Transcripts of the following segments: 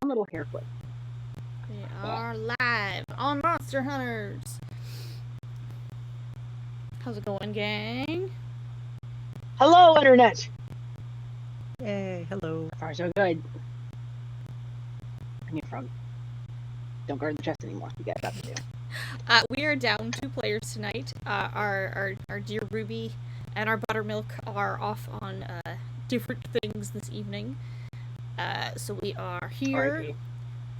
little hair flip. We are live on Monster Hunters. How's it going, gang? Hello, Internet! Yay, hello. So far, so good. I need a frog. Don't guard the chest anymore. You got to do. We are down 2 players tonight. Our dear Ruby and our Buttermilk are off on different things this evening. So we are here. R.I.P.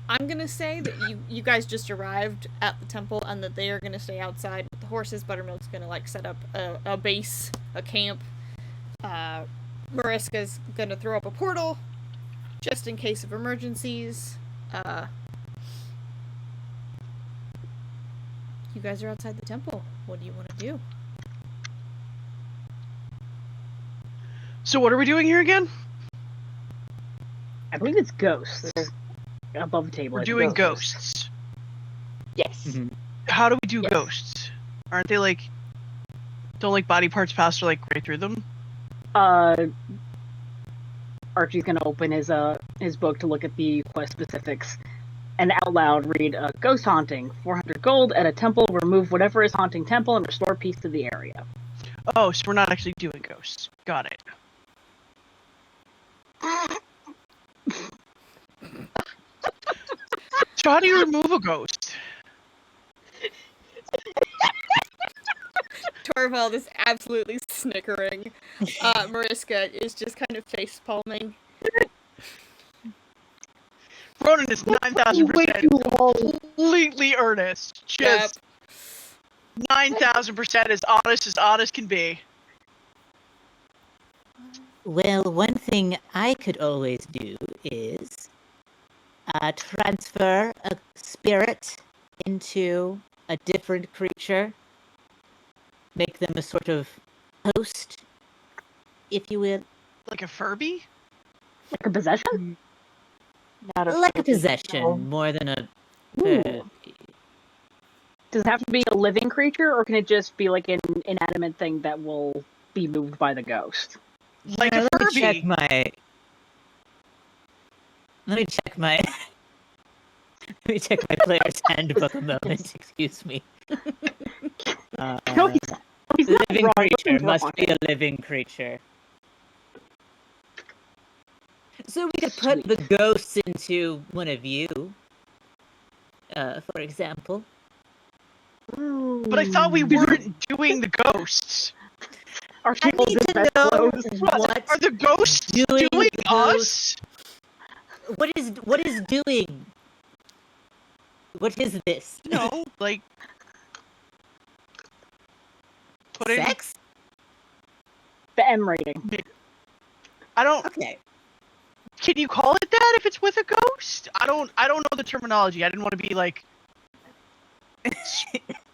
I'm gonna say that you guys just arrived at the temple and that they are gonna stay outside with the horses. Buttermilk's gonna like set up a base, a camp. Mariska's gonna throw up a portal just in case of emergencies. You guys are outside the temple. What do you want to do? So what are we doing here again? I believe it's ghosts. Above the table. We're doing ghosts. Yes. Mm-hmm. How do we do ghosts? Aren't they like... Don't like body parts pass right through them? Archie's gonna open his book to look at the quest specifics and out loud read ghost haunting, 400 gold at a temple, remove whatever is haunting temple and restore peace to the area. Oh, so we're not actually doing ghosts. Got it. So how do you remove a ghost? Torvald is absolutely snickering. Mariska is just kind of face palming. Ronan is 9,000% completely earnest. Just 9,000% as honest can be. Well, one thing I could always do is transfer a spirit into a different creature. Make them a sort of host, if you will. Like a Furby? Like a possession? Like a possession, more than a... Does it have to be a living creature, or can it just be like an inanimate thing that will be moved by the ghost? Like a Let me Furby! check my... Let me check my player's handbook a moment, excuse me. No, he's not Living wrong. creature Nothing's must wrong. be a living creature. So we could put the ghosts into one of you, for example. But I thought we weren't doing the ghosts. Archie I holds need his to best know clothes. what Are the ghosts doing us? What is doing? What is this? No, like... Putting... Sex? The M rating. I don't... Okay. Can you call it that if it's with a ghost? I don't know the terminology. I didn't want to be like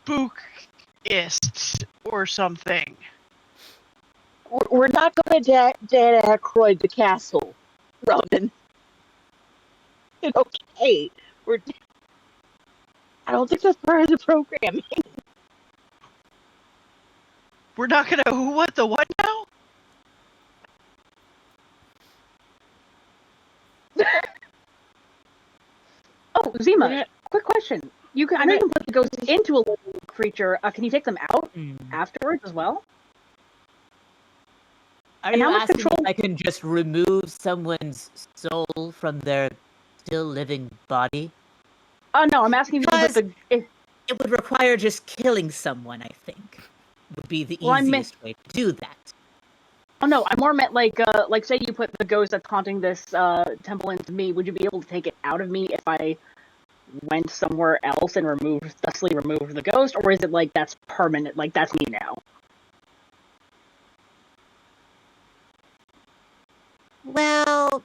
spookist or something. We're not going to Dan Aykroyd the castle, Ronan. Okay. I don't think that's part of the programming. We're not gonna what now? Oh, Zima, quick question. I know you can put the ghost into a living creature. Can you take them out afterwards as well? Are you asking if I can just remove someone's soul from their still living body? Oh no, I'm asking if you can put It would require just killing someone, I think. Would be the easiest way to do that. Oh no, I more meant like say you put the ghost that's haunting this temple into me, would you be able to take it out of me if I went somewhere else and thusly removed the ghost, or is it like that's permanent, like that's me now? Well,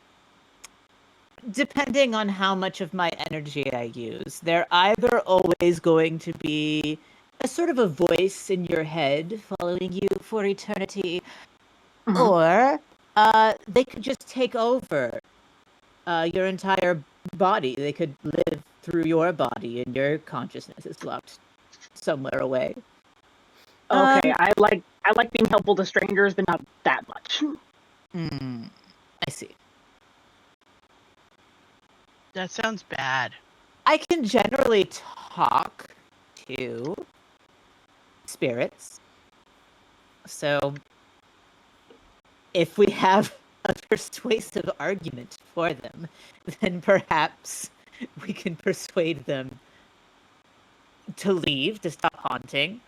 depending on how much of my energy I use, they're either always going to be a sort of a voice in your head following you for eternity, or they could just take over your entire body. They could live through your body and your consciousness is locked somewhere away. Okay, I like being helpful to strangers, but not that much. I see. That sounds bad. I can generally talk to spirits. So if we have a persuasive argument for them, then perhaps we can persuade them to leave, to stop haunting.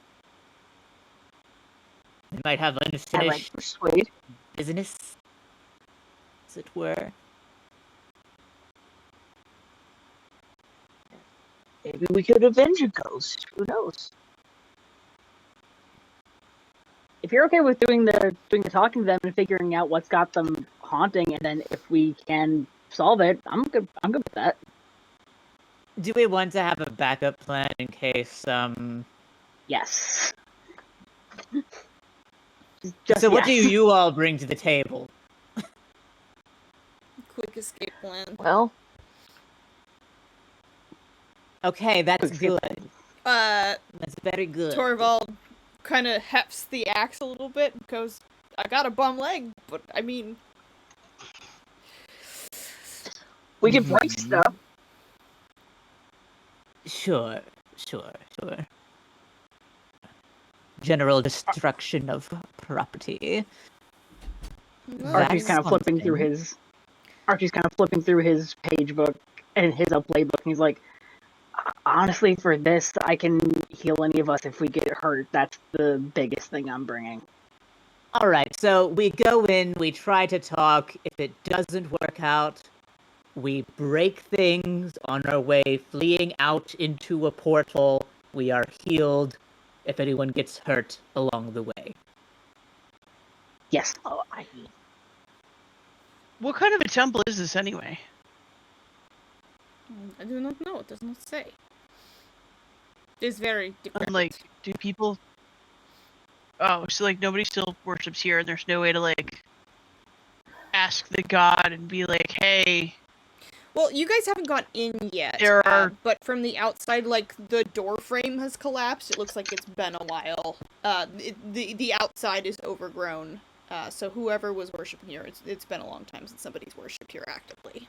They might have I like unfinished persuade. business, as it were. Maybe we could avenge a ghost. Who knows? If you're okay with doing the talking to them and figuring out what's got them haunting, and then if we can solve it, I'm good with that. Do we want to have a backup plan in case, Yes. So what do yes. you all bring to the table? Quick escape plan. Well, Okay, that's Quick escape good. Uh, That's very good. Torvald kind of hefts the axe a little bit and goes, I got a bum leg, but I mean, we can break stuff. Sure. General destruction of property. Archie's That's kind of flipping through something. his page book and his playbook, and he's like, honestly, for this, I can heal any of us if we get hurt. That's the biggest thing I'm bringing. All right, so we go in, we try to talk. If it doesn't work out, we break things on our way, fleeing out into a portal. We are healed if anyone gets hurt along the way. Yes. Oh, What kind of a temple is this anyway? I do not know. It does not say. It's very decrepit. And, like, do people... Oh, so, like, nobody still worships here, and there's no way to, like, ask the god and be like, hey... Well, you guys haven't gone in yet. There are- but from the outside, like, the door frame has collapsed. It looks like it's been a while. The outside is overgrown. So whoever was worshipping here, it's been a long time since somebody's worshipped here actively.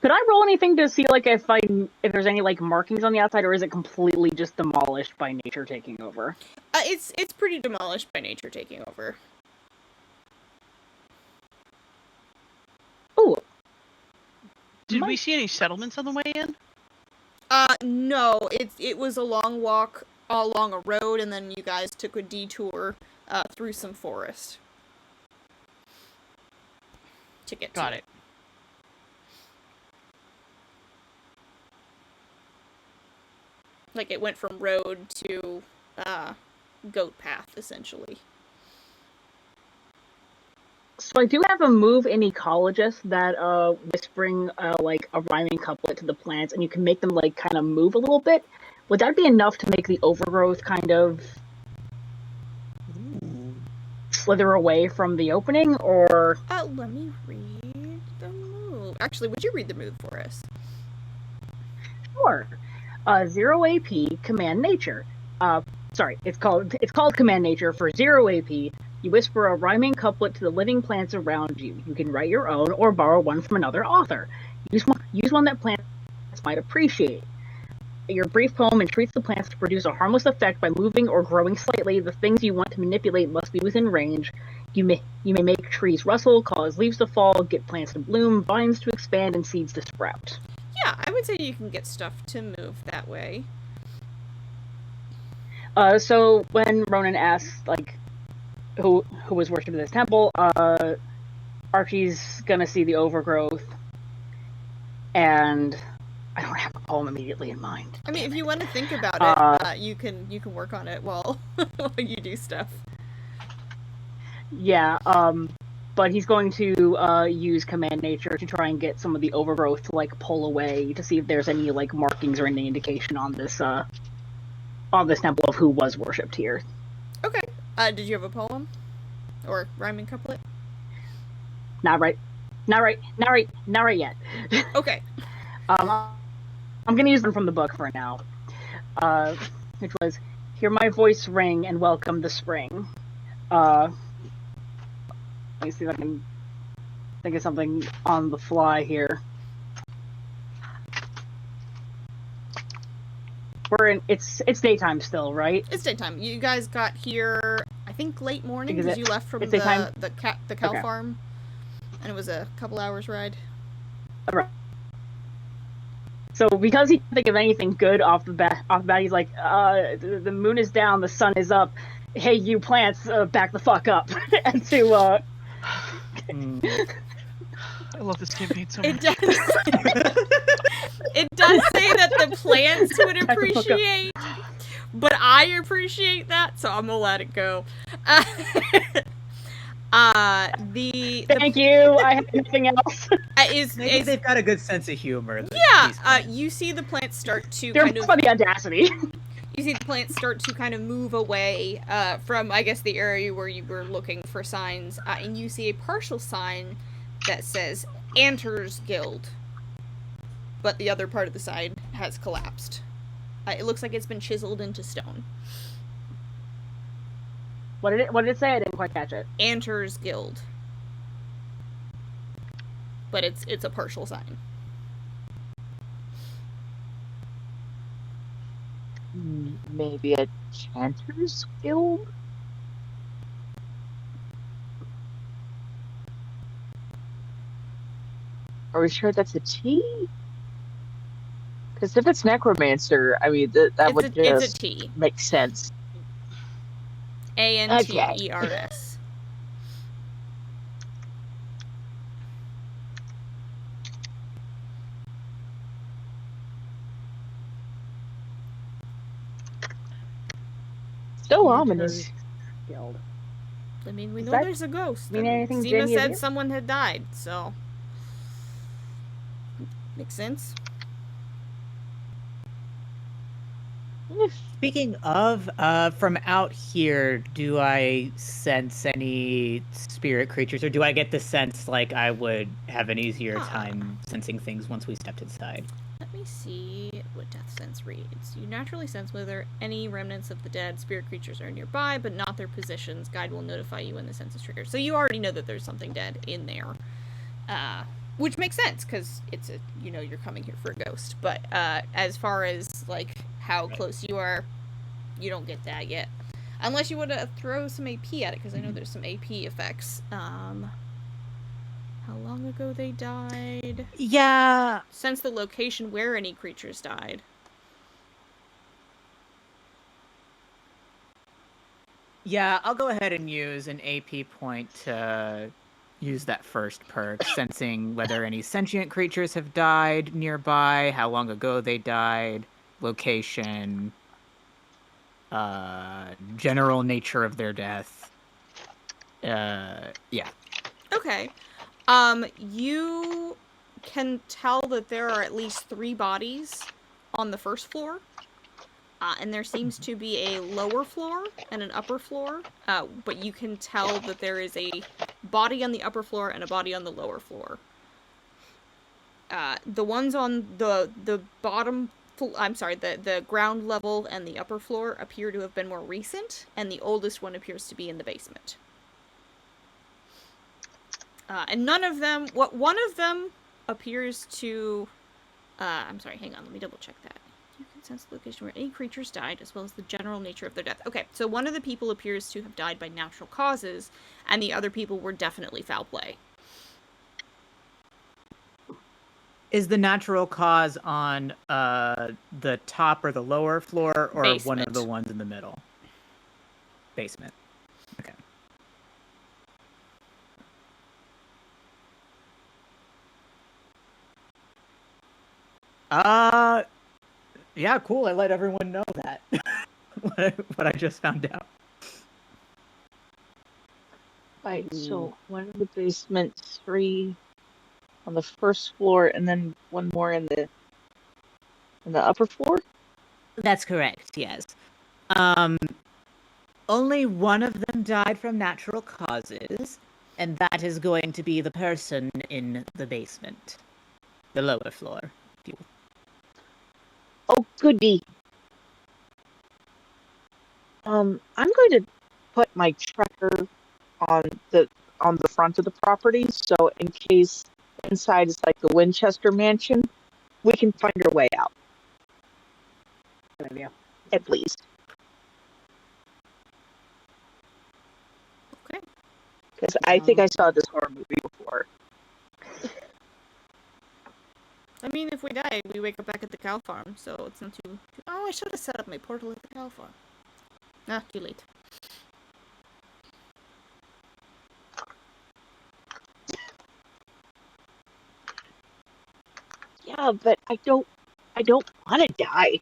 Could I roll anything to see, like, if there's any, like, markings on the outside, or is it completely just demolished by nature taking over? It's pretty demolished by nature taking over. Ooh. Did we see any settlements on the way in? No. It was a long walk along a road, and then you guys took a detour through some forest to get to Got it. Like, it went from road to goat path, essentially. So I do have a move in Ecologist that whispering like a rhyming couplet to the plants, and you can make them like kind of move a little bit. Would that be enough to make the overgrowth kind of slither away from the opening, or? Let me read the move. Actually, would you read the move for us? Sure. 0 AP, Command Nature. Sorry, it's called Command Nature. For 0 AP, you whisper a rhyming couplet to the living plants around you. You can write your own or borrow one from another author. Use one that plants might appreciate. Your brief poem entreats the plants to produce a harmless effect by moving or growing slightly. The things you want to manipulate must be within range. You may make trees rustle, cause leaves to fall, get plants to bloom, vines to expand, and seeds to sprout. Yeah, I would say you can get stuff to move that way. So when Ronan asks, like, who was worshipped in this temple, Archie's gonna see the overgrowth, and I don't have a poem immediately in mind. I mean, if you want to think about it, you can work on it while you do stuff. Yeah, but he's going to use Command Nature to try and get some of the overgrowth to like pull away to see if there's any like markings or any indication on this temple of who was worshipped here. Okay. Did you have a poem or rhyming couplet? Not right yet. Okay. I'm gonna use them from the book for now. Which was, hear my voice ring and welcome the spring. Let me see if I can think of something on the fly here. It's daytime still, right? It's daytime. You guys got here, I think, late morning Because because you left from it's daytime? the cow Okay. farm, and it was a couple hours ride. So because he can't think of anything good off the bat, he's like, the moon is down, the sun is up. Hey, you plants, back the fuck up. And to I love this campaign so It much. does. It does say that the plants would Back the fuck up. appreciate, but I appreciate that, so I'm gonna let it go. The thank you. I have nothing else. Maybe they've got a good sense of humor. yeah. You see the plants start to They're kind of by the audacity. you see the plants start to kind of move away from, I guess, the area where you were looking for signs, and you see a partial sign that says Anter's Guild, but the other part of the sign has collapsed. It looks like it's been chiseled into stone. What did it say? I didn't quite catch it. Anter's Guild, but it's a partial sign. Maybe a Chanter's Guild? Are we sure that's a T? Because if it's Necromancer, I mean, that would It's a just T. make sense. Anters. So ominous. Guild. I mean, we Does know that there's a ghost. mean and anything to Zena any of said you? someone had died, so makes sense. Speaking of, from out here, do I sense any spirit creatures, or do I get the sense like I would have an easier time sensing things once we stepped inside? Let me see what Death Sense reads. You naturally sense whether any remnants of the dead spirit creatures are nearby, but not their positions. Guide will notify you when the sense is triggered. So you already know that there's something dead in there. Which makes sense, because it's you're coming here for a ghost. But as far as, like, how close you are, you don't get that yet. Unless you want to throw some AP at it, because I know there's some AP effects. How long ago they died? Yeah. Sense the location where any creatures died. Yeah, I'll go ahead and use an AP point to use that first perk, sensing whether any sentient creatures have died nearby, how long ago they died, location, general nature of their death. Yeah. Okay. You can tell that there are at least 3 bodies on the first floor. And there seems to be a lower floor and an upper floor. But you can tell that there is a body on the upper floor and a body on the lower floor. The ones on the bottom, the ground level and the upper floor appear to have been more recent, and the oldest one appears to be in the basement. And none of them, one of them appears to, hang on, let me double check that. You can sense the location where any creatures died, as well as the general nature of their death. Okay, so one of the people appears to have died by natural causes, and the other people were definitely foul play. Is the natural cause on the top or the lower floor, or Basement. one of the ones in the middle? Basement. Okay. Yeah, cool. I let everyone know that. what I just found out. Right, so one in the basement, 3 on the first floor, and then one more in the upper floor? That's correct, yes. Only one of them died from natural causes, and that is going to be the person in the basement. The lower floor. Oh, goody. I'm going to put my tracker on the front of the property, so in case inside is like the Winchester Mansion, we can find our way out. Good you. at least. Okay. Because I think I saw this horror movie before. I mean, if we die, we wake up back at the cow farm, so it's not too... Oh, I should have set up my portal at the cow farm. Ah, too late. Yeah, but I don't want to die.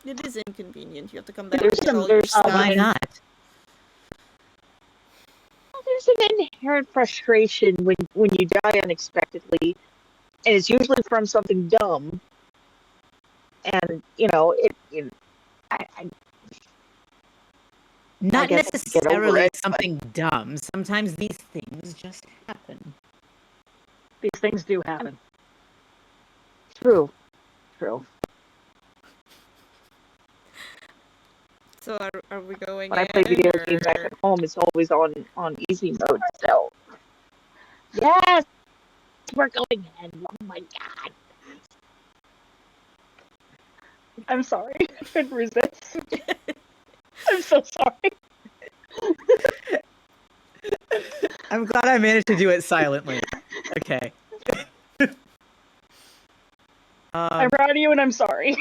It is inconvenient. You have to come back There's and some- get all your there's stuff. Why not? There's an inherent frustration when you die unexpectedly, and it's usually from something dumb. And I Not guess I could get over necessarily it, something dumb. Sometimes these things just happen. These things do happen. True. So are we going When I play video in, games back or- at home, it's always on easy mode. So yes, we're going in. Oh my god. I'm sorry. I couldn't resist. I'm so sorry. I'm glad I managed to do it silently. Okay. I'm proud of you and I'm sorry.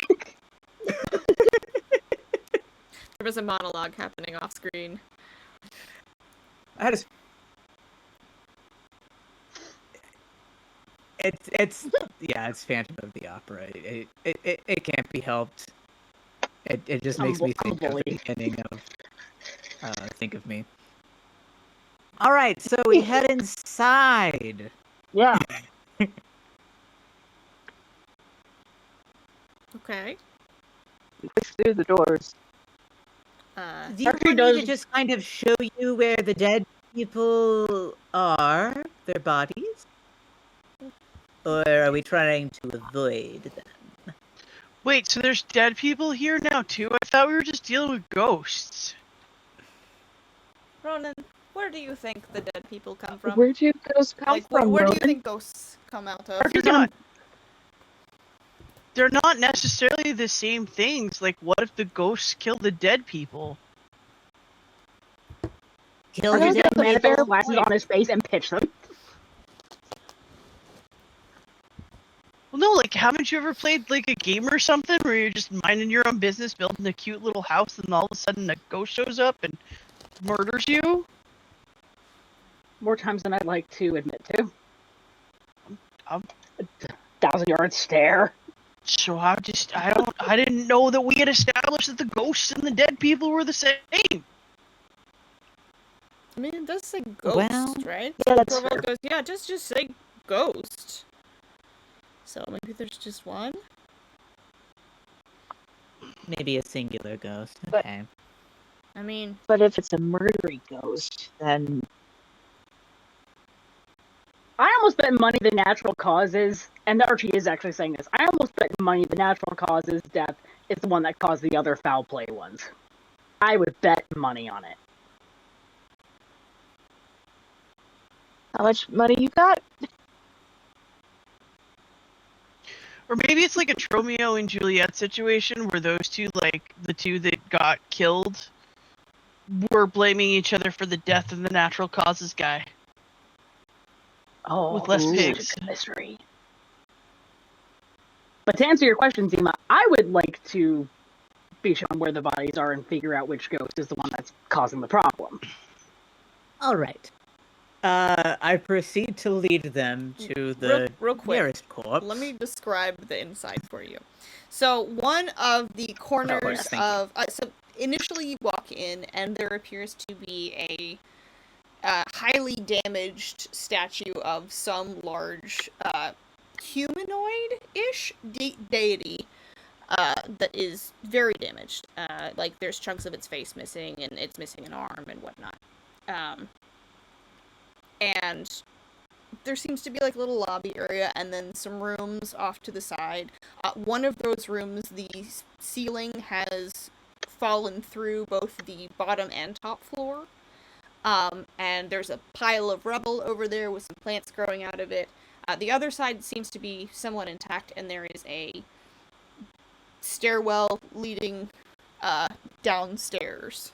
There was a monologue happening off screen. I just... It's Phantom of the Opera. It can't be helped. It just makes me think of the beginning of Think of Me. All right, so we head inside. Yeah. Okay. We push through the doors. Do you Archie want me to does- just kind of show you where the dead people are, their bodies? Or are we trying to avoid them? Wait, so there's dead people here now too? I thought we were just dealing with ghosts. Ronan, where do you think the dead people come from? Where do those come Like, from, where do you Ronan? think ghosts come out of? They're not necessarily the same things. Like, what if the ghosts kill the dead people? Kill Or the just dead get manifest people? glasses on his face and pitch them. Well, no, like, haven't you ever played, like, a game or something where you're just minding your own business, building a cute little house, and all of a sudden a ghost shows up and murders you? More times than I'd like to admit to. Um, 1,000-yard stare. So I didn't know that we had established that the ghosts and the dead people were the same. I mean, it does say ghost, Well, right? yeah, that's Torvald fair. goes, yeah, just say ghost. So maybe there's just one? Maybe a singular ghost. But- Okay. I mean, But if it's a murdery ghost, then I almost bet money the natural causes, and Archie is actually saying this, I almost bet money the natural causes death is the one that caused the other foul play ones. I would bet money on it. how much money you got? Or maybe it's like a Romeo and Juliet situation where those two, like, the two that got killed, were blaming each other for the death of the natural causes guy. Oh, With less ooh, pigs. mystery. But to answer your question, Zima, I would like to be shown where the bodies are and figure out which ghost is the one that's causing the problem. All right. I proceed to lead them to the real quick, nearest corpse. let me describe the inside for you. So one of the corners thank you. of so initially you walk in and there appears to be a highly damaged statue of some large humanoid-ish deity that is very damaged. Like there's chunks of its face missing and it's missing an arm and whatnot. And there seems to be like a little lobby area and then some rooms off to the side. One of those rooms, the ceiling has fallen through both the bottom and top floor. And there's a pile of rubble over there with some plants growing out of it. The other side seems to be somewhat intact, and there is a stairwell leading downstairs.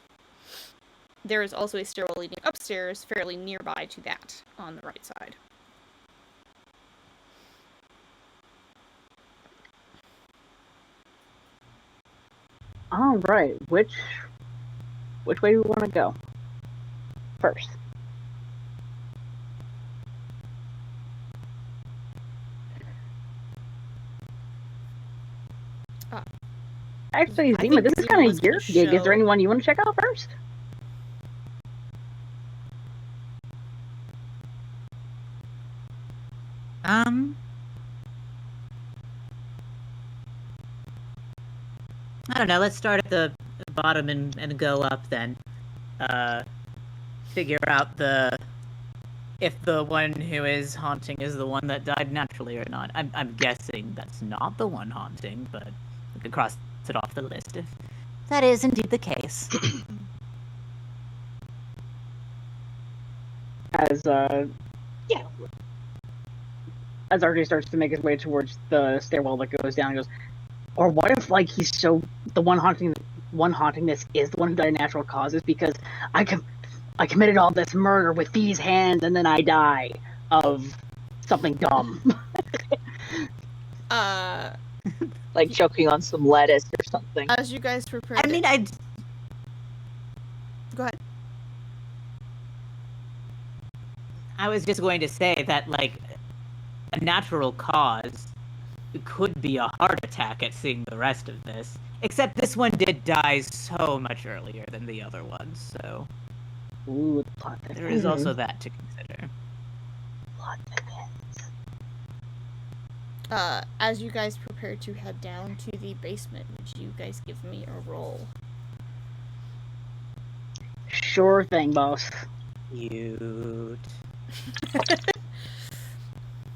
There is also a stairwell leading upstairs, fairly nearby to that, on the right side. All right, which way do we want to go first? Actually, I Zima, think this is Zima kind was of your gonna gig. Is show- there anyone you want to check out first? I don't know. Let's start at the bottom and go up then. Figure out if the one who is haunting is the one that died naturally or not. I'm guessing that's not the one haunting, but we could cross it off the list if that is indeed the case. As as RJ starts to make his way towards the stairwell that goes down, he goes, or what if like he's the one haunting this is the one who died of natural causes because I committed all this murder with these hands and then I die of something dumb. Like choking on some lettuce or something. As you guys prepare, I mean, go ahead. I was just going to say that, like, a natural cause could be a heart attack at seeing the rest of this. Except this one did die so much earlier than the other ones, so Ooh, plot there is also that to consider. plot thickens. As you guys prepare to head down to the basement, would you guys give me a roll? Sure thing, boss. Cute.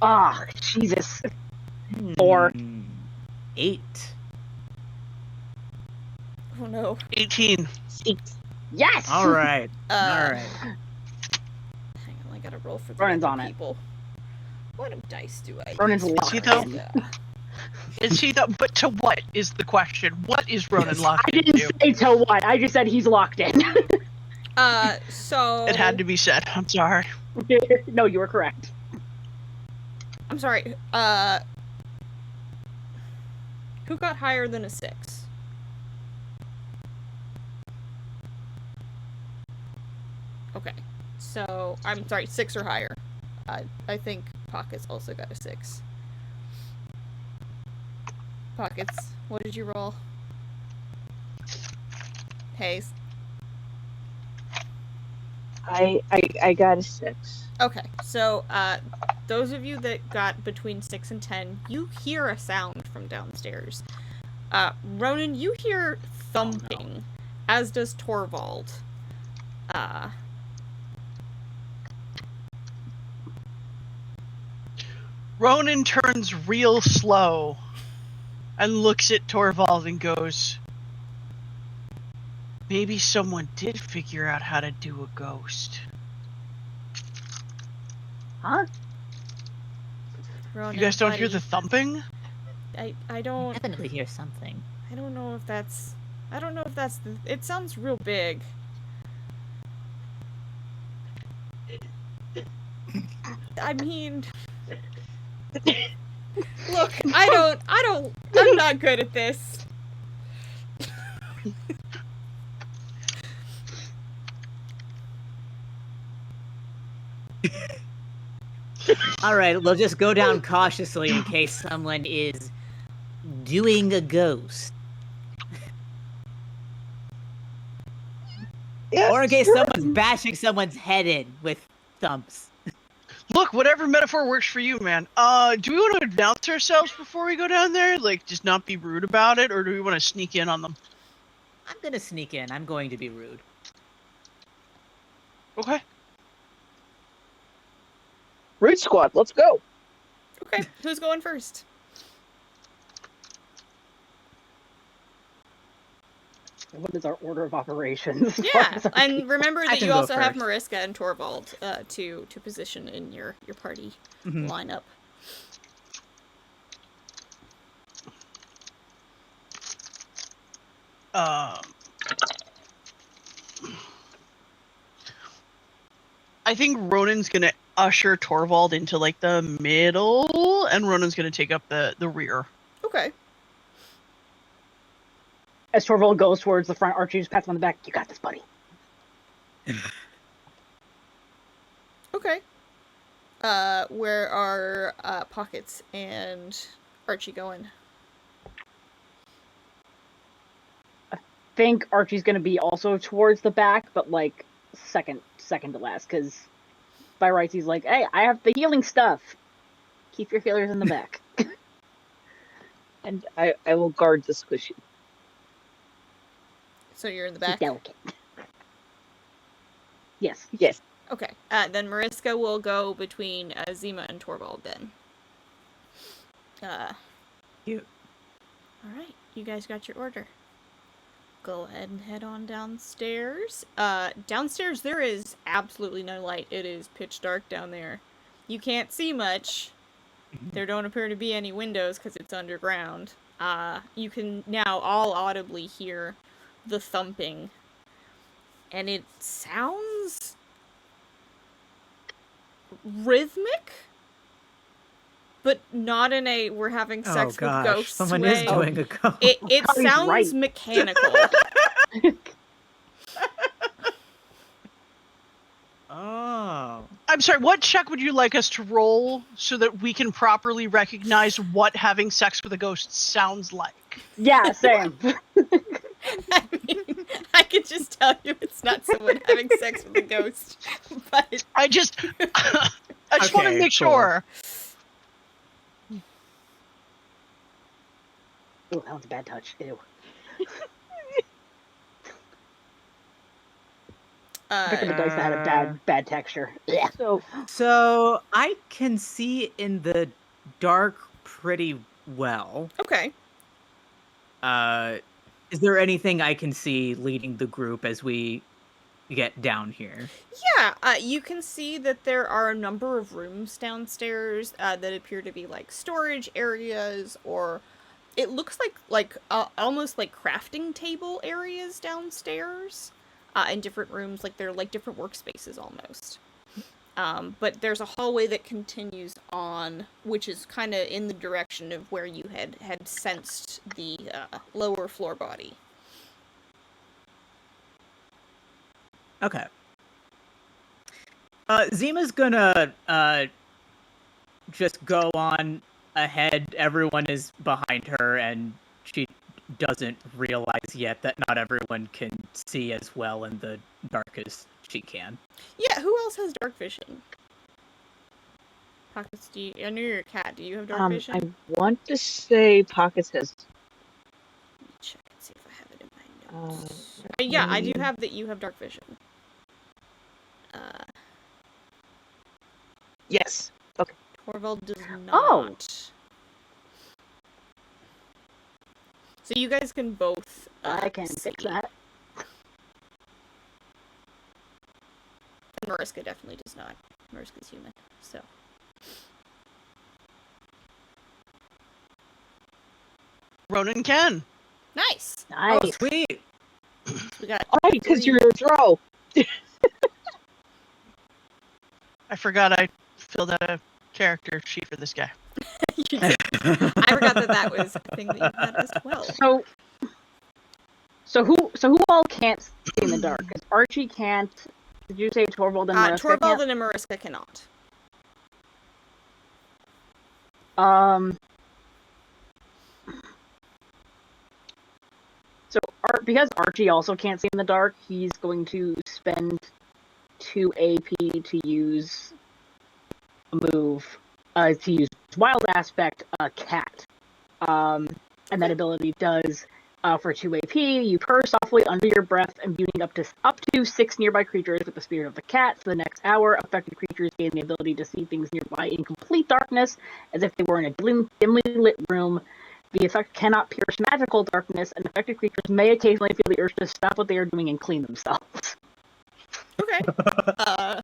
Ah, Jesus. 4. 8. Oh no. 18. Yes! Alright. Hang Alright. on, I gotta roll for the Ronan's other on it. people. What dice do I Ronan's use? locked he though? in. Is he the? But to what is the question? What is Ronan locked I didn't into? say to what, I just said he's locked in. So... It had to be said. I'm sorry. No, you were correct. I'm sorry, who got higher than a 6? Okay, so, I'm sorry, 6 or higher. I think Pockets also got a 6. Pockets, what did you roll? Hayes. I got a 6. Okay, so, those of you that got between 6 and 10, you hear a sound from downstairs. Ronan, you hear thumping, as does Torvald. Ronan turns real slow and looks at Torvald and goes, maybe someone did figure out how to do a ghost. Huh? Ronan, You guys don't hear buddy, the thumping? I don't... Definitely hear something. I don't know if that's... It sounds real big. I mean... Look, I'm not good at this. Alright, we'll just go down cautiously in case someone is doing a ghost. Yeah, Or in case sure. someone's bashing someone's head in with thumps. Look, whatever metaphor works for you, man. Do we want to announce ourselves before we go down there? Like, just not be rude about it? Or do we want to sneak in on them? I'm gonna sneak in. I'm going to be rude. Okay. Root Squad, let's go. Okay, who's going first? What is our order of operations? Yeah, and remember I that can you go also have first. Mariska and Torvald to position in your party Mhm. lineup. I think Ronan's gonna usher Torvald into like the middle, and Ronan's gonna take up the rear. Okay. As Torvald goes towards the front, Archie just pats him on the back. You got this, buddy. Okay. Where are Pockets and Archie going? Think Archie's gonna be also towards the back, but like second to last, because by rights he's like, hey, I have the healing stuff. Keep your healers in the back. And I will guard the squishy. So you're in the He's back? delicate. Yes. Yes. Okay. Then Mariska will go between Zima and Torvald then. You. Alright, you guys got your order. Go ahead and head on downstairs. Downstairs there is absolutely no light. It is pitch dark down there. You can't see much. There don't appear to be any windows because it's underground. You can now all audibly hear the thumping. And it sounds rhythmic, but not in a we're having sex with ghosts someone way. is doing a ghost. It He's sounds right. mechanical. Oh. I'm sorry, what check would you like us to roll so that we can properly recognize what having sex with a ghost sounds like? Yeah, same. I mean, I could just tell you it's not someone having sex with a ghost, but I just want to Okay, make cool. sure. Ooh, that one's a bad touch. Ew. Picking the dice that had a bad texture. Yeah. So I can see in the dark pretty well. okay. Is there anything I can see leading the group as we get down here? Yeah, you can see that there are a number of rooms downstairs that appear to be like storage areas, or it looks like almost like crafting table areas downstairs. In different rooms, like they're like different workspaces almost. But there's a hallway that continues on, which is kind of in the direction of where you had sensed the lower floor body. Okay. Zima's gonna just go on ahead. Everyone is behind her, and she doesn't realize yet that not everyone can see as well in the dark as she can. Yeah, who else has dark vision? Pockets, I know you're a cat. Do you have dark vision? I want to say Pockets has. Let me check and see if I have it in my notes. Yeah, I do have that you have dark vision. Yes. Torvald does not. Oh. So you guys can both. I can see. fix that. And Mariska definitely does not. Mariska's human, so. Ronan can. Nice. Oh, Nice. sweet! We got. Oh, because three- you're a drow. I forgot I filled out a character sheet for this guy. You did. I forgot that was a thing that you had as well. So who all can't see in the dark? Because Archie can't. Did you say Torvald and Mariska Torvald can't? and Mariska cannot. So because Archie also can't see in the dark, he's going to spend 2 AP to use a move, to use Wild Aspect Cat. And that ability does, for 2 AP, you purr softly under your breath, imbuing up to 6 nearby creatures with the spirit of the cat. For the next hour, affected creatures gain the ability to see things nearby in complete darkness, as if they were in a dimly lit room. The effect cannot pierce magical darkness, and affected creatures may occasionally feel the urge to stop what they are doing and clean themselves. Okay. I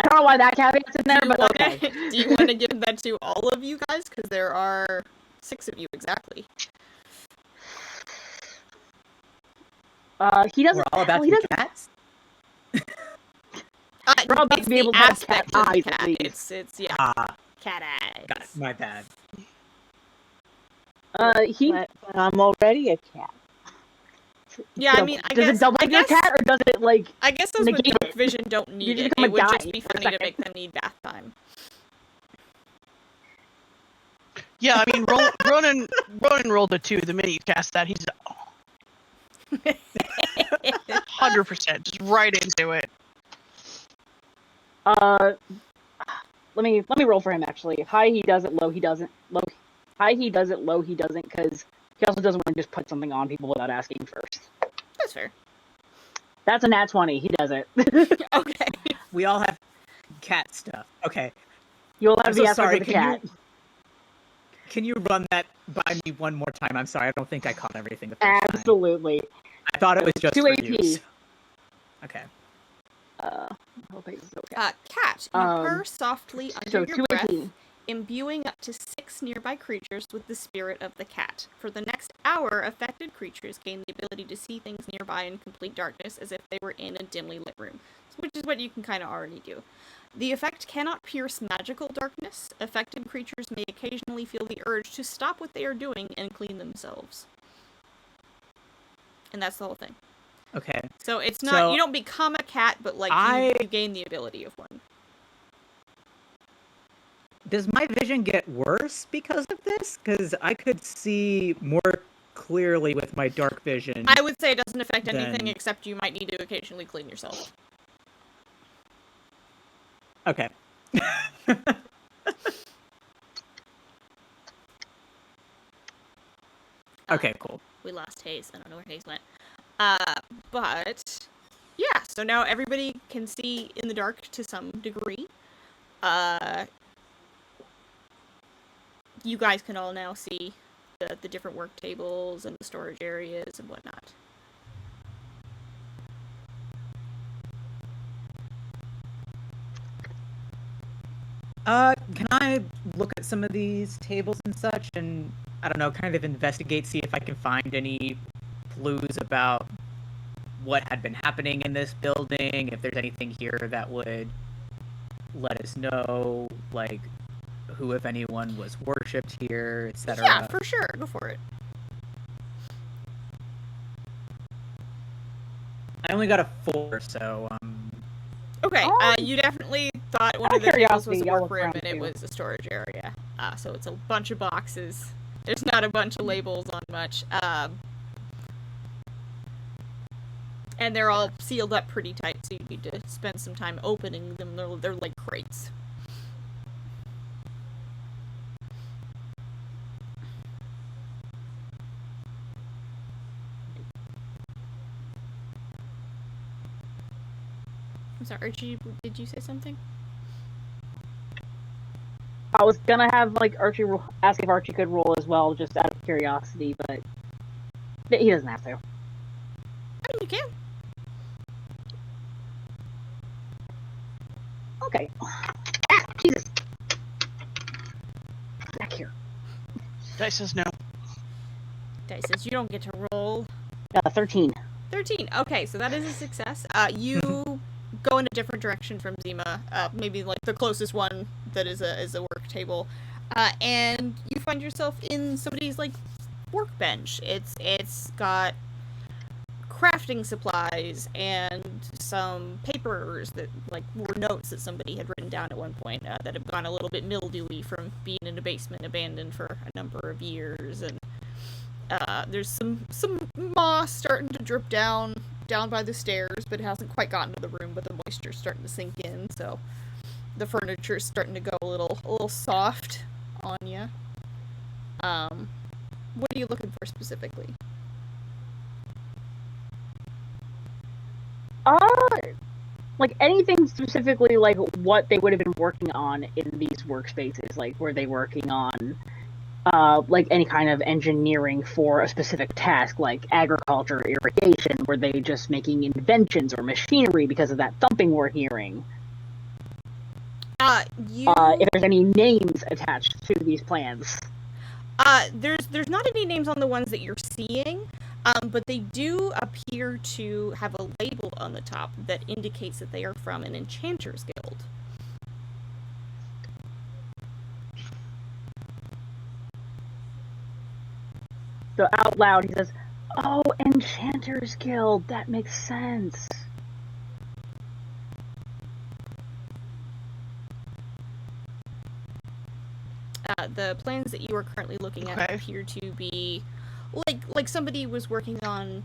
don't know why that caveat's in there, but okay. Do you want to give that to all of you guys? Because there are 6 of you exactly. He doesn't. We're all about he to be doesn't. cats. We're all about it's to be the able to have aspect cat of the eyes, at cat. least. It's yeah, Ah, cat eyes. got it. My bad. He. But I'm already a cat. Yeah, I mean, does it double your cat, or does it like? I guess those with negate dark it? vision don't You need just it. become a It would just guy be for a funny to second. make them need bath time. Yeah, I mean, Ronan rolled a 2 the minute you cast that. He's 100% just right into it. Let me roll for him actually. High he does it, low he doesn't. High he does it, low he doesn't, because he also doesn't want to just put something on people without asking first. That's fair. That's a nat 20. He does it. Okay. We all have cat stuff. Okay. You'll have I'm the so aspect sorry. of the cat. Can you run that by me one more time? I'm sorry. I don't think I caught everything the first time. Absolutely. I thought it was just 2 for AP. you. Okay. Hope it's okay. Cat, you purr softly under So your 2 breath, AP. imbuing up to 6 nearby creatures with the spirit of the cat. For the next hour, affected creatures gain the ability to see things nearby in complete darkness as if they were in a dimly lit room, which is what you can kind of already do. The effect cannot pierce magical darkness. Affected creatures may occasionally feel the urge to stop what they are doing and clean themselves. And that's the whole thing. Okay. So it's not, So, you don't become a cat, but like you gain the ability of one. Does my vision get worse because of this? Because I could see more clearly with my dark vision. I would say it doesn't affect anything Then- except you might need to occasionally clean yourself. Okay. Okay, cool. We lost Hayes. I don't know where Hayes went. But yeah, so now everybody can see in the dark to some degree. You guys can all now see the different work tables and the storage areas and whatnot. Can I look at some of these tables and such and, I don't know, kind of investigate, see if I can find any clues about what had been happening in this building, if there's anything here that would let us know, like, who, if anyone, was worshipped here, etc. Yeah, for sure. Go for it. I only got a 4, so, Okay, Oh. you definitely thought one Out of of the tables was a curiosity, I'll work look room around and it too. was a storage area. So it's a bunch of boxes. There's not a bunch of labels on much. And they're all sealed up pretty tight, so you need to spend some time opening them. They're like crates. I'm sorry, Archie, did you say something? I was gonna have like Archie ask if Archie could roll as well, just out of curiosity, but he doesn't have to. I mean, you can. Okay. Ah, Jesus. Back here. Dice says no. Dice says you don't get to roll. 13. 13. Okay, so that is a success. You go in a different direction from Zima, maybe like the closest one that is a work table, and you find yourself in somebody's like workbench. It's got crafting supplies and some papers that like were notes that somebody had written down at one point that have gone a little bit mildewy from being in a basement abandoned for a number of years, and there's some moss starting to drip down by the stairs, but it hasn't quite gotten to the room, but the moisture's starting to sink in, so the furniture's starting to go a little soft on you. What are you looking for specifically? Like anything specifically like what they would have been working on in these workspaces, like were they working on like any kind of engineering for a specific task, like agriculture, irrigation? Were they just making inventions or machinery because of that thumping we're hearing? If there's any names attached to these plans. There's not any names on the ones that you're seeing. But they do appear to have a label on the top that indicates that they are from an Enchanter's Guild. So out loud, he says, "Oh, Enchanter's Guild. That makes sense." The plans that you are currently looking at Okay. appear to be like somebody was working on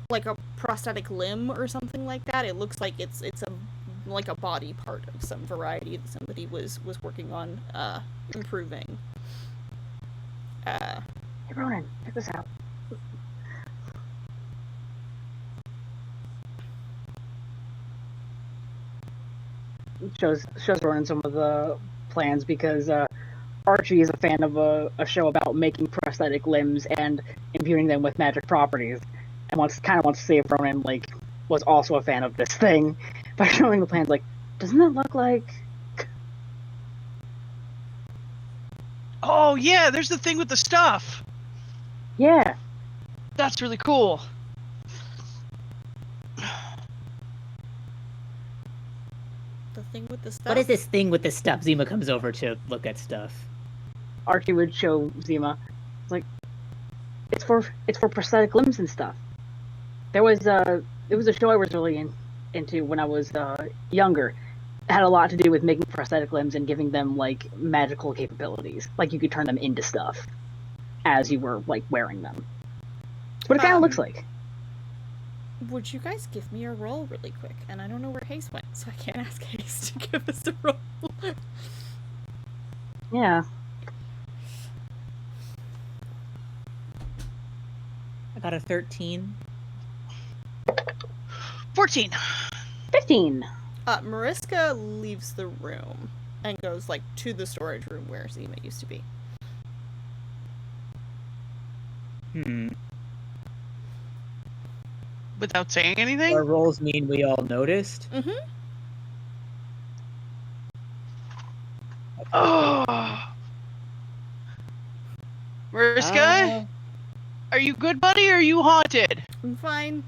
like a prosthetic limb or something like that. It looks like it's a body part of some variety that somebody was working on improving. Hey, Ronan, check this out. Shows Ronan some of the plans because Archie is a fan of a show about making prosthetic limbs and imbuing them with magic properties, and wants to see if Ronan was also a fan of this thing by showing the plans. Like, doesn't that look like? Oh yeah, there's the thing with the stuff. Yeah, That's really cool. The thing with the stuff. What is this thing with the stuff? Zima comes over to look at stuff. Archie would show Zima. It's like, it's for prosthetic limbs and stuff. There was a show I was really into when I was younger. It had a lot to do with making prosthetic limbs and giving them like magical capabilities. Like you could turn them into stuff as you were like wearing them. That's what it kind of looks like. Would you guys give me a roll really quick? And I don't know where Hayes went, so I can't ask Hayes to give us a roll. Yeah. I got a 13. 14. 15. Mariska leaves the room and goes like to the storage room where Zima used to be. Without saying anything? Our rolls mean we all noticed. Mm-hmm. Oh. Mariska? Are you good, buddy, or are you haunted? I'm fine.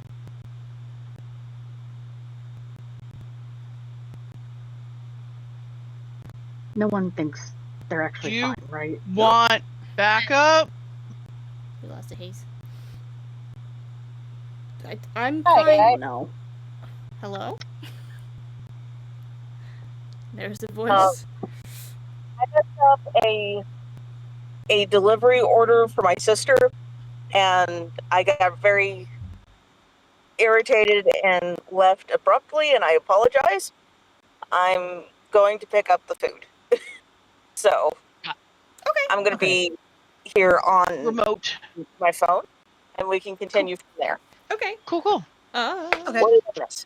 No one thinks they're actually You- fine, right? Want backup? We lost a Hayes. I'm Hi, fine. Oh no. Hello? There's a voice. I picked up a delivery order for my sister, and I got very irritated and left abruptly, and I apologize. I'm going to pick up the food. So, Okay. I'm going to be here on Remote. my phone, and we can continue from there. Okay. Cool, cool. Okay. What is this?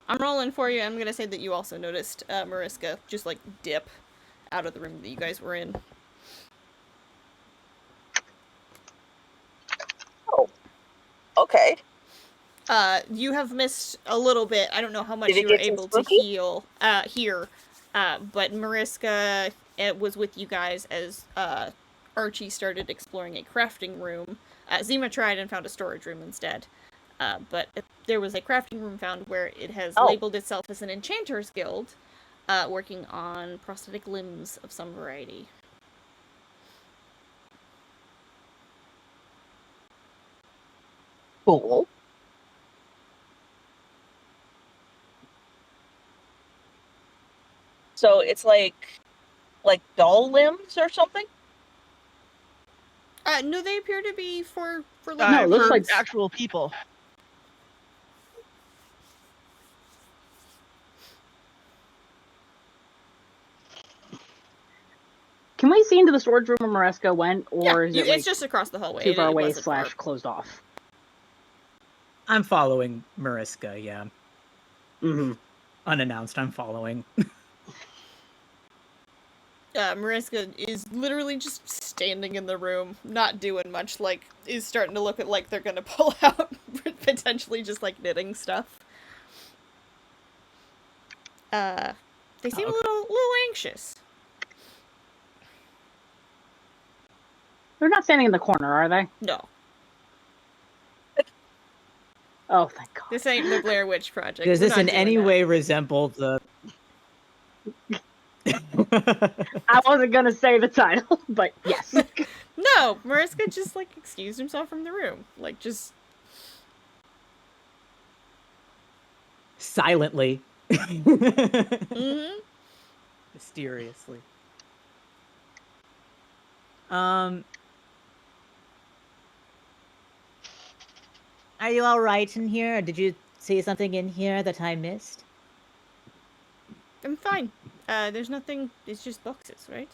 I'm rolling for you. I'm gonna say that you also noticed Mariska just like dip out of the room that you guys were in. Oh, okay. You have missed a little bit. I don't know how much Did it you were get too able to spooky? hear. But Mariska was with you guys as Archie started exploring a crafting room. Zima tried and found a storage room instead. But there was a crafting room found where it has labeled itself as an Enchanter's Guild, working on prosthetic limbs of some variety. Cool. So it's like doll limbs or something? No, they appear to be for No, it looks for like- actual people. Can we see into the storage room where Mariska went, or is it like it's just across the hallway. too far It away wasn't far. / closed off? I'm following Mariska, yeah. Mm-hmm. Unannounced, I'm following. Mariska is literally just standing in the room, not doing much, like, is starting to look at like they're gonna pull out potentially just like knitting stuff. They seem a little anxious. They're not standing in the corner, are they? No. Oh, thank God. This ain't the Blair Witch Project. Does We're this not in doing any that. way resemble the? I wasn't gonna say the title, but yes. No, Mariska just like excused himself from the room. Like just Silently. mm-hmm. Mysteriously. Are you all right in here? Or did you see something in here that I missed? I'm fine. There's nothing. It's just boxes, right?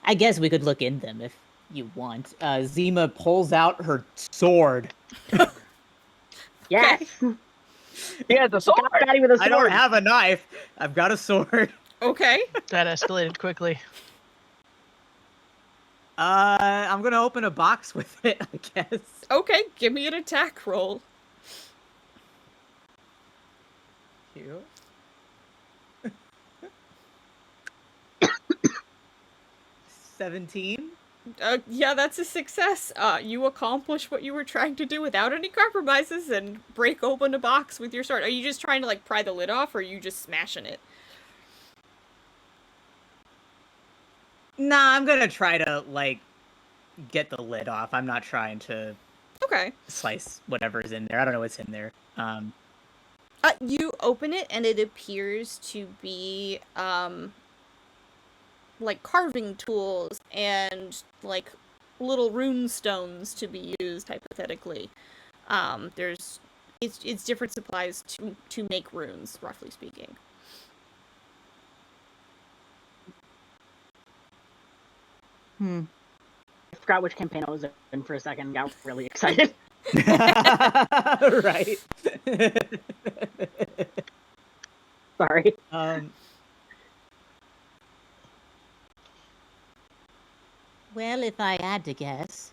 I guess we could look in them if you want. Zima pulls out her sword. Yes. Yeah, the sword. Got Patty with a sword. I don't have a knife. I've got a sword. Okay. That escalated quickly. I'm gonna open a box with it, I guess. Okay, give me an attack roll. Cute. 17. Yeah, that's a success. You accomplish what you were trying to do without any compromises and break open a box with your sword. Are you just trying to, like, pry the lid off, or are you just smashing it? Nah, I'm gonna try to, like, get the lid off. I'm not trying to Okay. slice whatever's in there. I don't know what's in there. You open it, and it appears to be, like, carving tools and, like, little rune stones to be used, hypothetically. It's different supplies to make runes, roughly speaking. I forgot which campaign I was in for a second. Got really excited. Right. Sorry. Well, if I had to guess,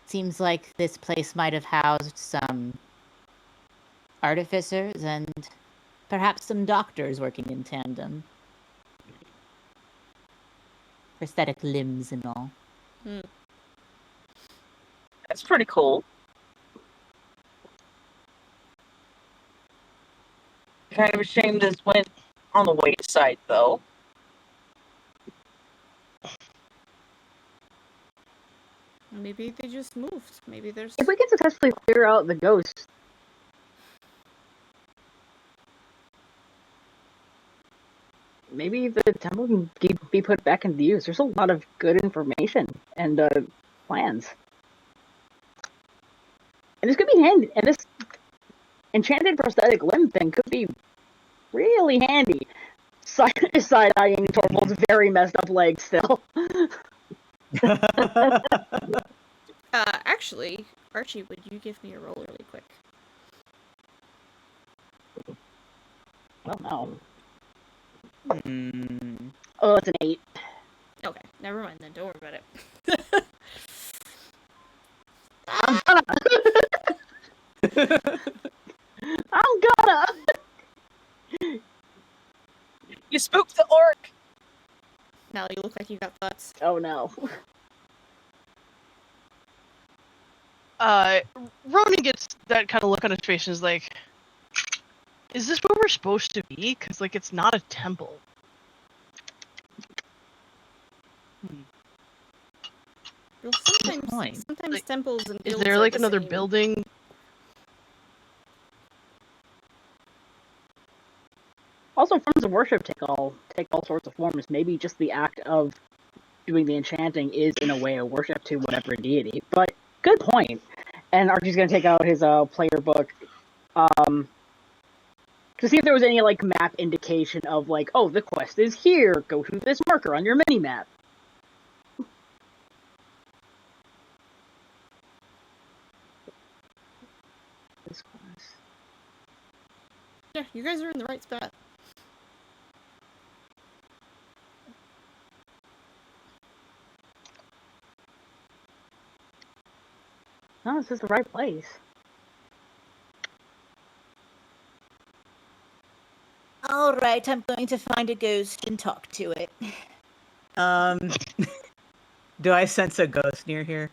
seems like this place might have housed some artificers and perhaps some doctors working in tandem. Prosthetic limbs and all. That's pretty cool. Kind of a shame this went on the wayside, though. Maybe they just moved. Maybe there's... If we can successfully clear out the ghost, maybe the temple can be put back into use. There's a lot of good information and plans. And this could be handy. And this enchanted prosthetic limb thing could be really handy. Side-eyeing Torvald's very messed up leg still. Actually, Archie, would you give me a roll really quick? Oh no. Mm. Oh, it's an 8. Okay, never mind then. Don't worry about it. I'm gonna! You spooked the orc! Now you look like you got thoughts. Oh no. Ronan gets that kind of look on his face and is like, is this where we're supposed to be? Because, like, it's not a temple. Well, point. sometimes Like, temples and Is guilds there, are like, the another same. building? Also, forms of worship take all sorts of forms. Maybe just the act of doing the enchanting is in a way a worship to whatever deity. But good point. And Archie's gonna take out his player book, to see if there was any like map indication of like, oh, the quest is here. Go to this marker on your mini map. This quest. Yeah, you guys are in the right spot. No, this is the right place. All right, I'm going to find a ghost and talk to it. Do I sense a ghost near here?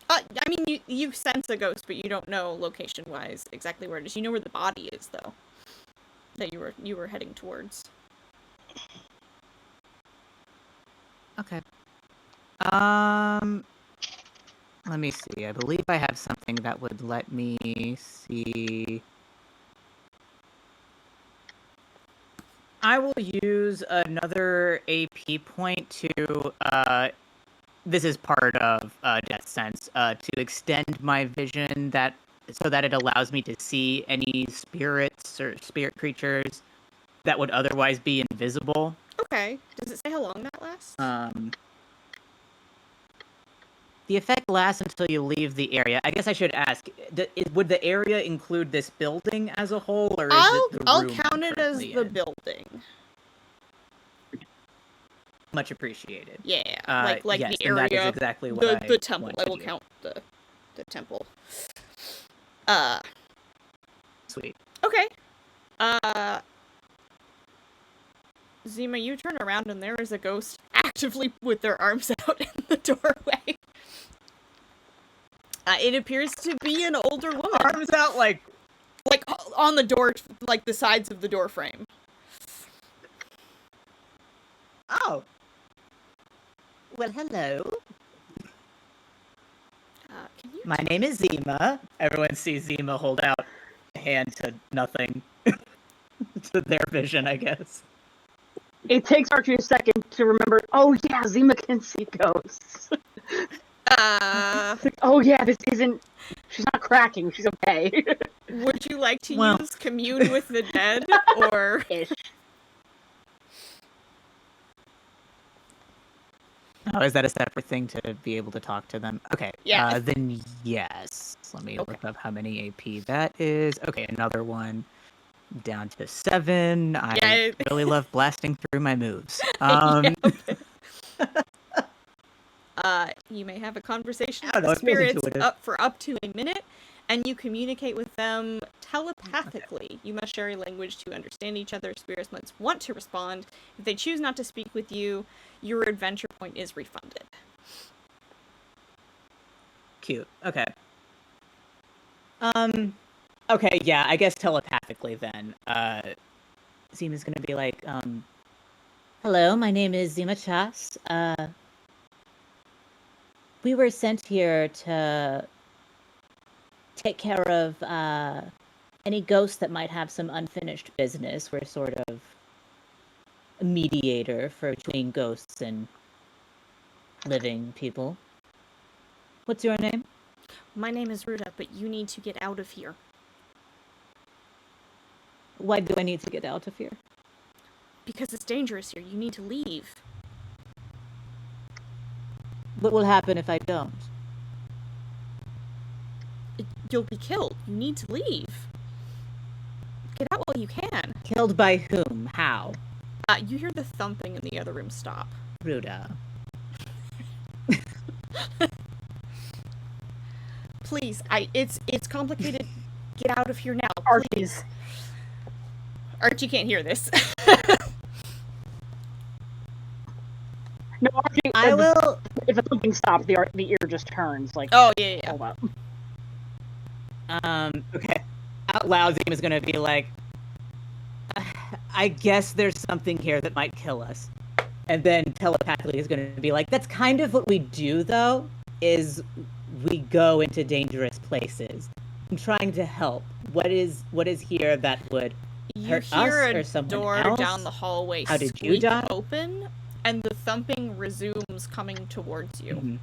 I mean, you sense a ghost, but you don't know location-wise exactly where it is. You know where the body is, though, that you were heading towards. Okay. Let me see. I believe I have something that would let me see. I will use another AP point to, this is part of Death Sense, to extend my vision so that it allows me to see any spirits or spirit creatures that would otherwise be invisible. Okay. Does it say how long that lasts? The effect lasts until you leave the area. I guess I should ask, would the area include this building as a whole, or is it the room I'll I'm count it as currently the in? building. Much appreciated. Yeah, Yes, like and the area, that is exactly what the temple. want I to will do. count the temple. Sweet. Okay. Zima, you turn around and there is a ghost actively with their arms out in the doorway. It appears to be an older woman. Arms out like On the door, like the sides of the door frame. oh. Well, hello. Can you? My name is Zima. Everyone sees Zima hold out a hand to nothing. To their vision, I guess. It takes Archie a second to remember, oh yeah, Zima can see ghosts. It's like, oh yeah, she's not cracking, she's okay. Would you like to Well. use commune with the dead, or? Ish. Oh, is that a separate thing to be able to talk to them? Okay. Yeah. Then yes. Let me Okay. look up how many AP that is. Okay, another one. Down to 7. I Yeah. really love blasting through my moves. You may have a conversation I don't know, with it feels spirits intuitive. for up to a minute, and you communicate with them telepathically. You must share a language to understand each other. Spirits must want to respond. If they choose not to speak with you, your adventure point is refunded. Cute. Okay. Okay, yeah, I guess telepathically then. Zima's gonna be like, hello, my name is Zima Chas. We were sent here to take care of any ghosts that might have some unfinished business. We're sort of a mediator between ghosts and living people. What's your name? My name is Ruda, but you need to get out of here. Why do I need to get out of here? Because it's dangerous here. You need to leave. What will happen if I don't? You'll be killed. You need to leave. Get out while you can. Killed by whom? How? You hear the thumping in the other room stop. Ruda. Please, it's complicated. Get out of here now, Archie's. please. Archie can't hear this. No, Archie, I will. if the thumping stops, the ear just turns, like, Oh, yeah. hold up. Okay. Out loud, Zima's gonna be like, I guess there's something here that might kill us. And then telepathically is gonna be like, that's kind of what we do, though, is we go into dangerous places. I'm trying to help. What is here that would You hurt hear us a or someone door else? down the hallway How did you squeak die? open, and the thumping resumes coming towards you. Mhm.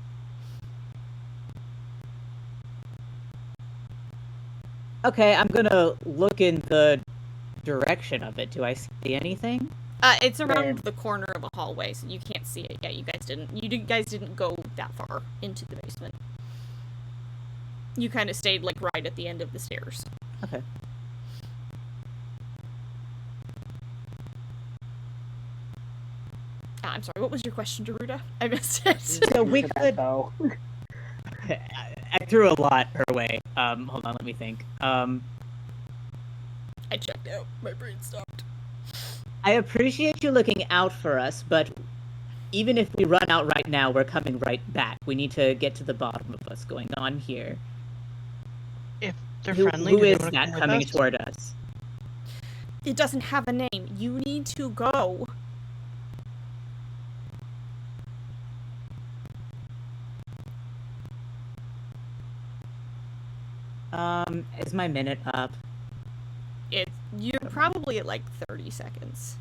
Okay, I'm gonna look in the direction of it. Do I see anything? It's around the corner of a hallway, so you can't see it yet. You guys didn't go that far into the basement. You kind of stayed, like, right at the end of the stairs. Okay. I'm sorry, what was your question, Daruda? I missed it. So we could. Though. I threw a lot her way. Hold on, let me think. I checked out. My brain stopped. I appreciate you looking out for us, but even if we run out right now, we're coming right back. We need to get to the bottom of what's going on here. If they're Who friendly, who do they is wanna that come with coming us? toward us? It doesn't have a name. You need to go. Is my minute up? You're probably at like 30 seconds.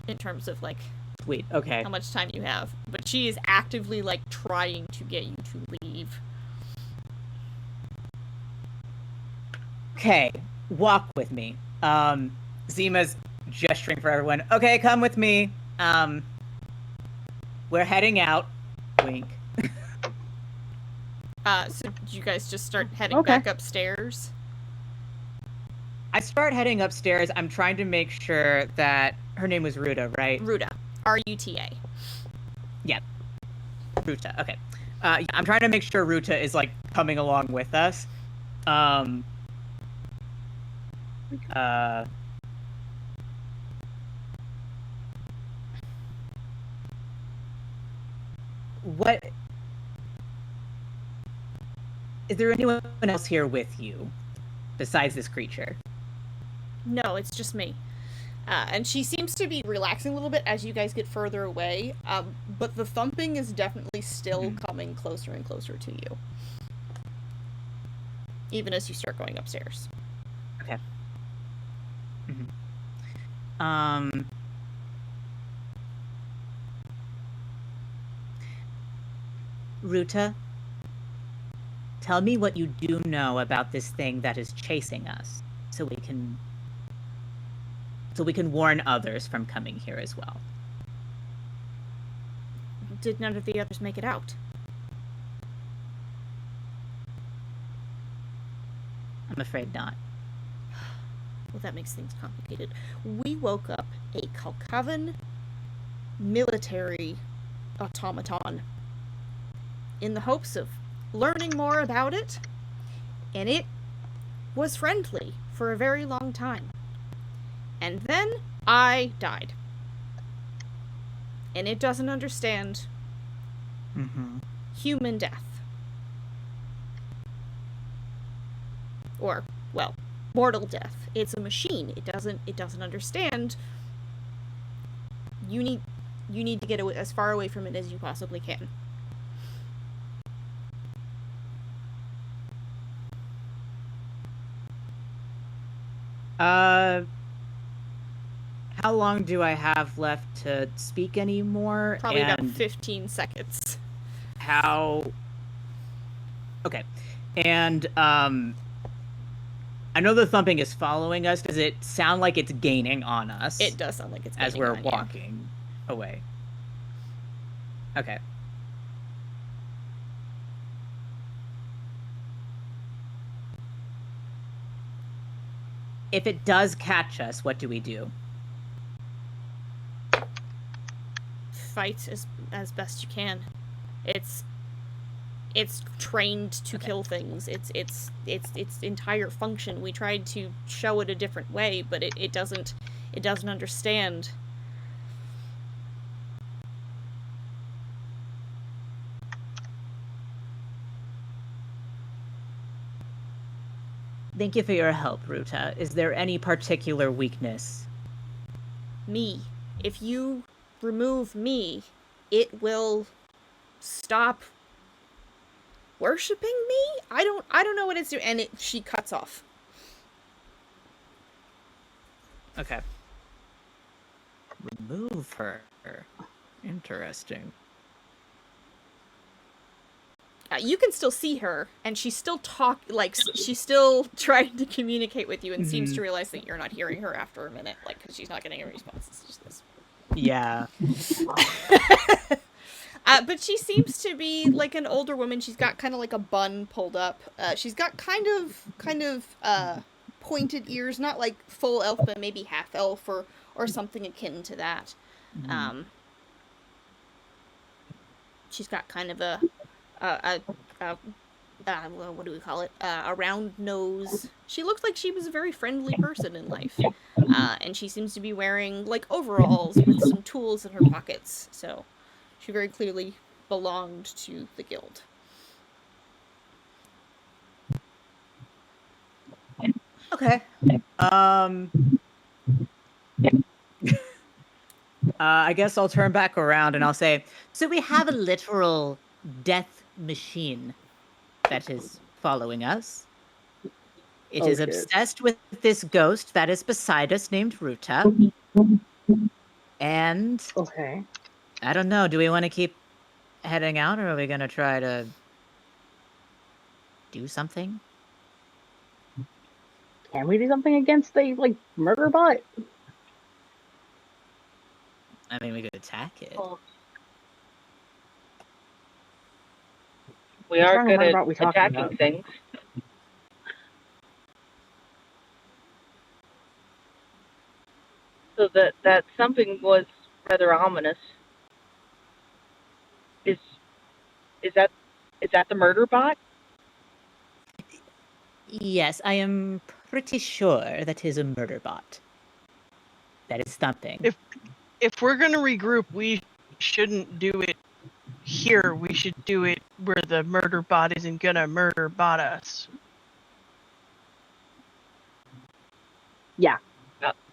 In terms of like Sweet, okay. how much time you have. But she is actively like trying to get you to leave. Okay, walk with me. Zima's gesturing for everyone. Okay, come with me. We're heading out. Wink. So you guys just start heading Okay. back upstairs? I start heading upstairs. I'm trying to make sure that her name was Ruta, right? Ruta. R-U-T-A. Ruta. Okay. Yeah, I'm trying to make sure Ruta is like coming along with us. What? Is there anyone else here with you besides this creature? No, it's just me. And she seems to be relaxing a little bit as you guys get further away, but the thumping is definitely still coming closer and closer to you. Even as you start going upstairs. Okay. Ruta, tell me what you do know about this thing that is chasing us, so we can warn others from coming here as well. Did none of the others make it out? I'm afraid not. Well, that makes things complicated. We woke up a Kalkavan military automaton in the hopes of learning more about it, and it was friendly for a very long time. And then I died. And it doesn't understand human death. Or, well, mortal death. It's a machine. It doesn't understand. You need to get as far away from it as you possibly can. How long do I have left to speak anymore? Probably about And 15 seconds. Okay. And, I know the thumping is following us. Does it sound like it's gaining on us? It does sound like it's as gaining we're on you. walking away. Okay. If it does catch us, what do we do? Fight as best you can. It's trained to kill things. It's its entire function. We tried to show it a different way, but it doesn't understand. Thank you for your help, Ruta. Is there any particular weakness? Me. If you remove me, it will stop worshipping me? I don't know what it's doing. And she cuts off. Okay. Remove her. Interesting. You can still see her, and she's still she's still trying to communicate with you, and seems to realize that you're not hearing her after a minute, because she's not getting a response. It's just this. Yeah. But she seems to be like an older woman. She's got kind of like a bun pulled up. She's got kind of pointed ears, not like full elf, but maybe half elf or something akin to that. She's got kind of a what do we call it? A round nose. She looked like she was a very friendly person in life. And she seems to be wearing like overalls with some tools in her pockets. So she very clearly belonged to the guild. Okay. I guess I'll turn back around and I'll say, so we have a literal death machine that is following us. It Oh, is shit. obsessed with this ghost that is beside us named Ruta. And Okay. I don't know, do we want to keep heading out or are we going to try to do something? Can we do something against the murder bot? I mean, we could attack it. Well, we What are kind of good murder at bot we talking attacking about? things. So that something was rather ominous. Is that the murder bot? Yes, I am pretty sure that is a murder bot. That is something. If we're gonna regroup, we shouldn't do it here. We should do it where the murder bot isn't gonna murder bot us. Yeah.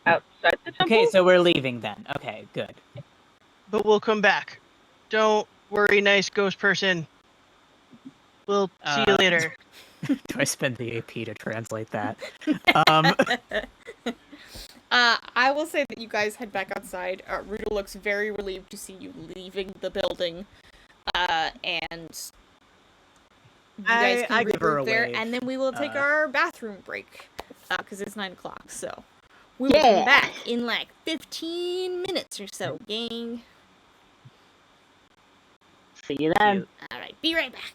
Outside the temple? Okay, so we're leaving then. Okay, good. But we'll come back. Don't worry, nice ghost person. We'll see you later. Do I spend the AP to translate that? I will say that you guys head back outside. Ruta looks very relieved to see you leaving the building. And you guys can I give her a regroup there, wave. and then we will take our bathroom break. Because it's 9 o'clock, so. We will come Yeah. back in like 15 minutes or so, gang. See you then. Alright, be right back.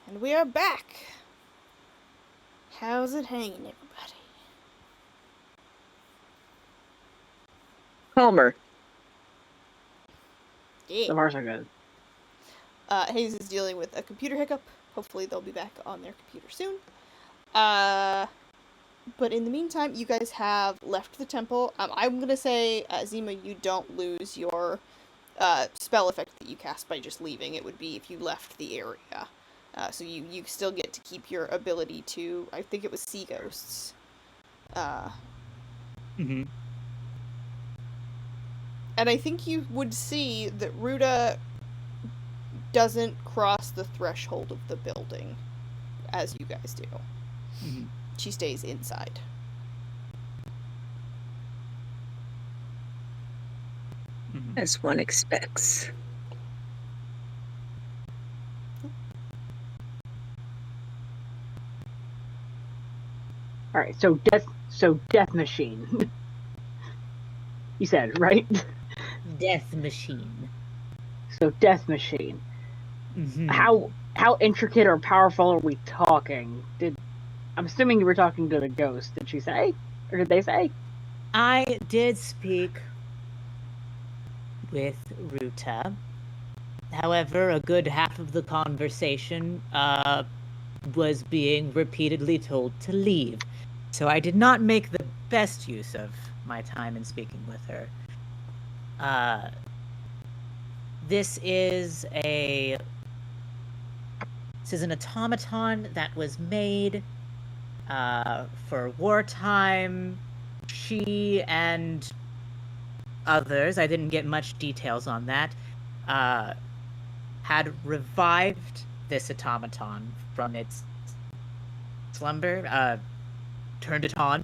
And we are back. How's it hanging, everybody? Calmer. Yeah. So far, so good. Hayes is dealing with a computer hiccup. Hopefully they'll be back on their computer soon. But in the meantime, you guys have left the temple. I'm gonna say, Zima, you don't lose your spell effect that you cast by just leaving. It would be if you left the area. So you still get to keep your ability to, I think it was see ghosts. Mm-hmm. And I think you would see that Ruta doesn't cross the threshold of the building, as you guys do. Mm-hmm. She stays inside. Mm-hmm. As one expects. All right, so death machine. You said, right? Death machine. So death machine. Mm-hmm. How intricate or powerful are we talking? I'm assuming you were talking to the ghost. Did she say, or did they say? I did speak with Ruta. However, a good half of the conversation was being repeatedly told to leave. So I did not make the best use of my time in speaking with her. This is an automaton that was made for wartime. She and others, I didn't get much details on that, had revived this automaton from its slumber, turned it on,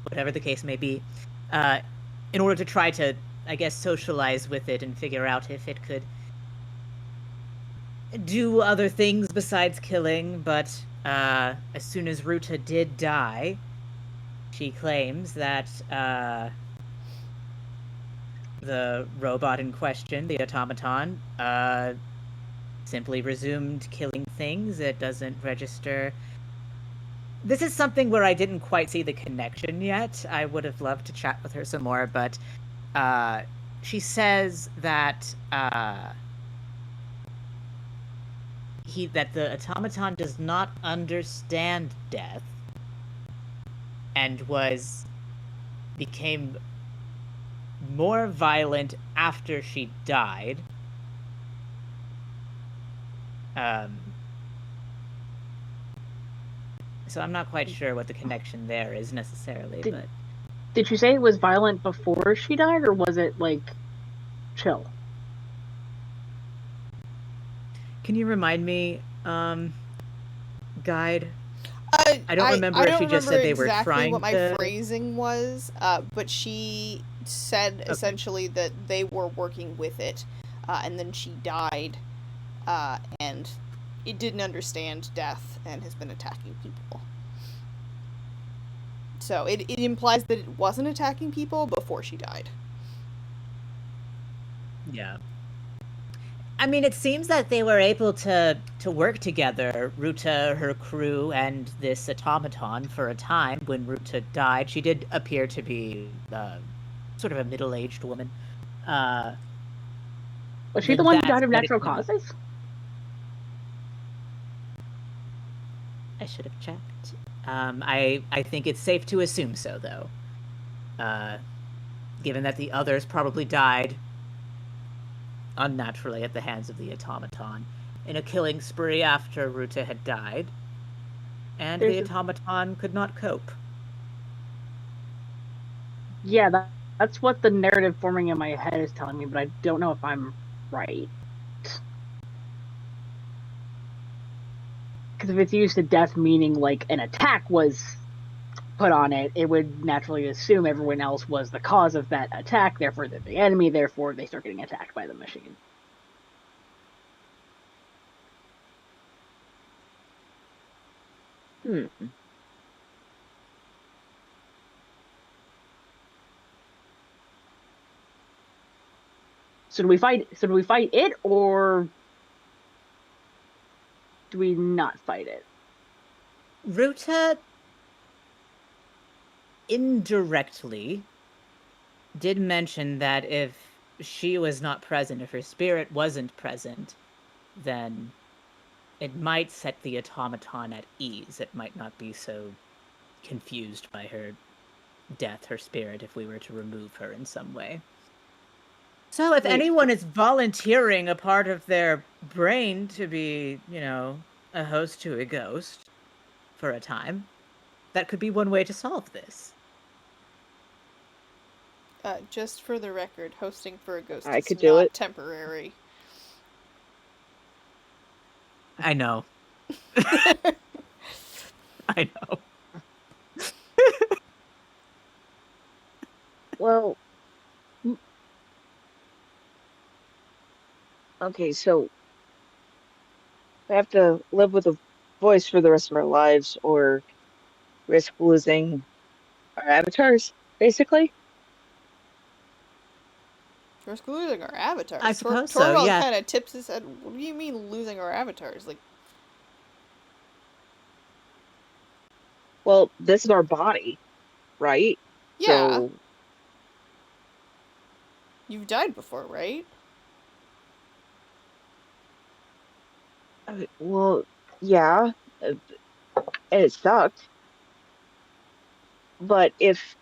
whatever the case may be, in order to try to, I guess, socialize with it and figure out if it could do other things besides killing. But as soon as Ruta did die, she claims that the robot in question, the automaton, simply resumed killing things. It doesn't register. This is something where I didn't quite see the connection yet. I would have loved to chat with her some more, but she says that that the automaton does not understand death and became more violent after she died. So I'm not quite sure what the connection there is necessarily, but Did you say it was violent before she died, or was it like chill? can you remind me, Guide? I don't remember if she just said they were exactly trying what my to- phrasing was, but she said essentially that they were working with it, and then she died, and it didn't understand death and has been attacking people. So it implies that it wasn't attacking people before she died. Yeah. I mean, it seems that they were able to work together, Ruta, her crew, and this automaton for a time. When Ruta died, she did appear to be sort of a middle-aged woman. Was she the one who died of natural medicine- causes? I should have checked. I think it's safe to assume so, though. Given that the others probably died unnaturally at the hands of the automaton in a killing spree after Ruta had died, and the automaton could not cope. Yeah, that's what the narrative forming in my head is telling me, but I don't know if I'm right. Because if it's used to death meaning like an attack was put on it, it would naturally assume everyone else was the cause of that attack, therefore they're the enemy, therefore they start getting attacked by the machine. So do we fight it, or do we not fight it? Ruta indirectly did mention that if she was not present, if her spirit wasn't present, then it might set the automaton at ease. It might not be so confused by her death, her spirit, if we were to remove her in some way. So if Wait. anyone is volunteering a part of their brain to be, a host to a ghost for a time, that could be one way to solve this. Just for the record, hosting for a ghost I is could do not it. temporary. I know. I know. Well, okay, so we have to live with a voice for the rest of our lives or risk losing our avatars, basically. We're losing our avatars. I suppose so, Torvald yeah. kind of tips his head. What do you mean losing our avatars? Like, Well, this is our body, right? yeah, So, you've died before, right? well, yeah, and it sucked. But if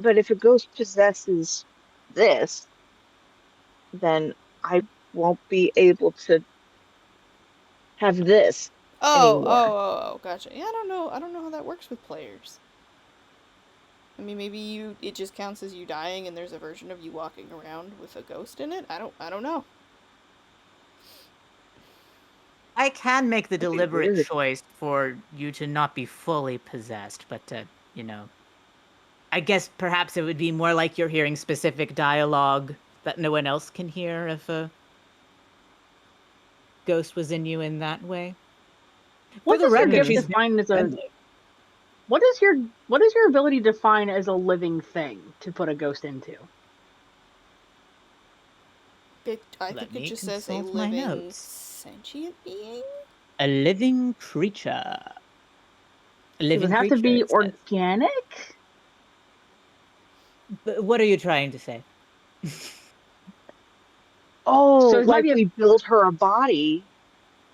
a ghost possesses this, then I won't be able to have this anymore. Oh, gotcha. Yeah, I don't know how that works with players. I mean, maybe it just counts as you dying and there's a version of you walking around with a ghost in it? I don't know. I can make the That'd be deliberate weird. choice for you to not be fully possessed, but to, I guess perhaps it would be more like you're hearing specific dialogue that no one else can hear if a ghost was in you in that way. What For the does your record, gift she's define as a friendly. what is your ability define as a living thing to put a ghost into? I Let think it me just says a consult my living notes. sentient being? A living creature. A Does living it have to creature, be it says. organic? But what are you trying to say? Oh, So it's like maybe we built her a body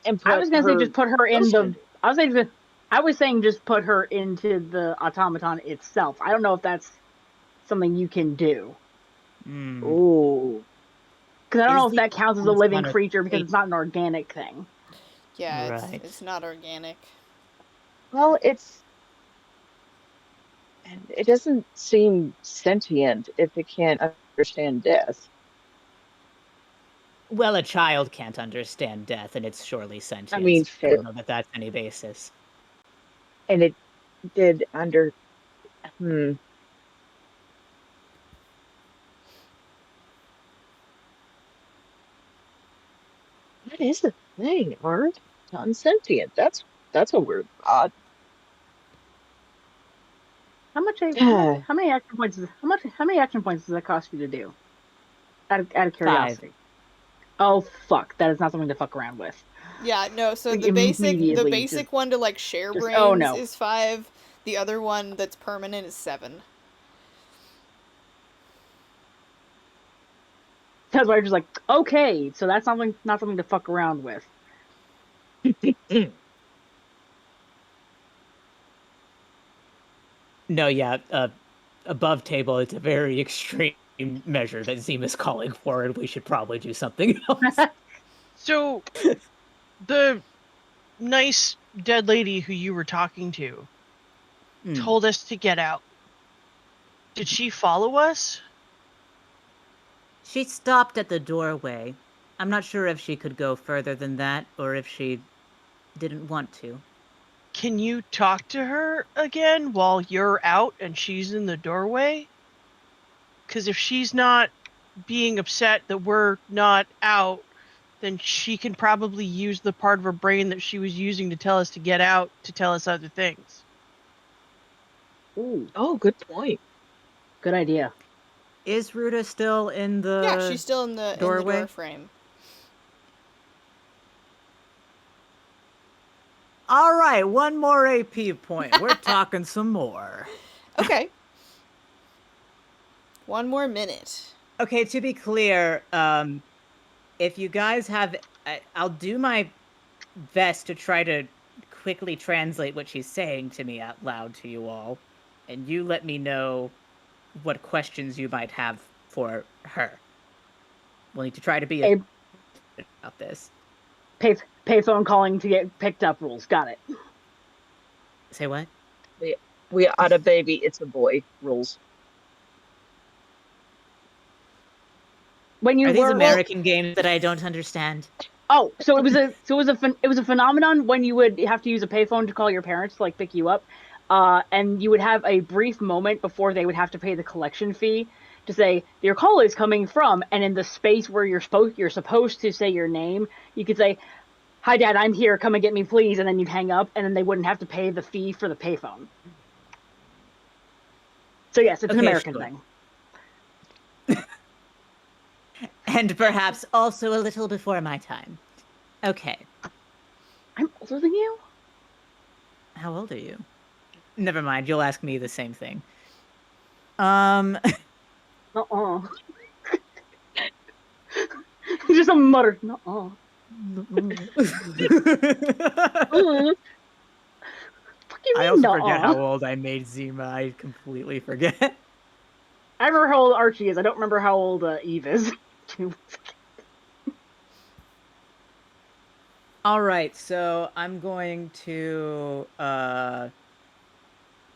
and I put was gonna say her just put her in ghost in the. it. I was saying just put her into the automaton itself. I don't know if that's something you can do Hmm. Oh, because I don't Is know if the that counts as a living automaton creature because a it's not an organic thing. Yeah, Right. it's not organic. well, it doesn't seem sentient if it can't understand death. Well, a child can't understand death, and it's surely I sentient. mean, So I fair. don't know that that's any basis. And it did under. Hmm. What is the thing, Art? Non-sentient. That's a weird thought. How many action points? How many action points does that cost you to do? Out of 5. curiosity. Oh fuck! That is not something to fuck around with. Yeah, no, so Like, the immediately, basic one to like share just brains oh no. is 5. The other one that's permanent is 7. That's why I'm just like, okay, so that's not something to fuck around with. No, yeah, above table, it's a very extreme measure that Zima's calling for, and we should probably do something else. So, the nice dead lady who you were talking to told us to get out. Did she follow us? She stopped at the doorway. I'm not sure if she could go further than that, or if she didn't want to. Can you talk to her again while you're out and she's in the doorway? Because if she's not being upset that we're not out, then she can probably use the part of her brain that she was using to tell us to get out to tell us other things. Ooh, Oh, good point. good idea. Is Ruta still in the Yeah, she's still in the doorway? door frame. All right, one more AP point. We're talking some more. Okay. One more minute. Okay, to be clear, if you guys have, I'll do my best to try to quickly translate what she's saying to me out loud to you all, and you let me know what questions you might have for her. We'll need to try to be Hey, about this. payphone calling to get picked up rules. Got it. Say what? We ought a baby, it's a boy rules. When you Are these were American games that I don't understand? Oh, so it was a phenomenon when you would have to use a payphone to call your parents to like pick you up, and you would have a brief moment before they would have to pay the collection fee to say your call is coming from, and in the space where you're supposed to say your name, you could say, "Hi, Dad, I'm here. Come and get me, please," and then you'd hang up, and then they wouldn't have to pay the fee for the payphone. So yes, it's an Okay, American sure. thing. And perhaps also a little before my time. Okay. I'm older than you. How old are you? Never mind, you'll ask me the same thing. Uh-uh. Just a mutter. Uh-uh. Fuck you I mean, also forget nuh-uh? how old I made Zima. I completely forget. I remember how old Archie is. I don't remember how old Eve is. All right, so I'm going to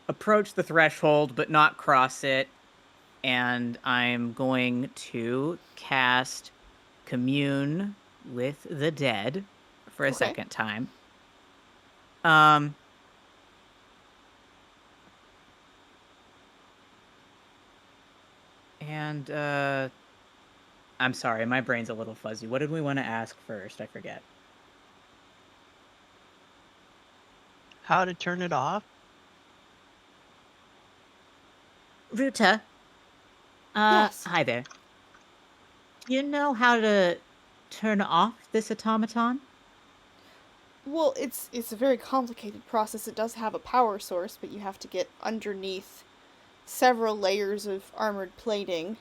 approach the threshold but not cross it, and I'm going to cast Commune with the Dead for a Okay. second time. And I'm sorry, my brain's a little fuzzy. What did we want to ask first? I forget. How to turn it off? Ruta, Yes. hi there. Do you know how to turn off this automaton? Well, it's a very complicated process. It does have a power source, but you have to get underneath several layers of armored plating.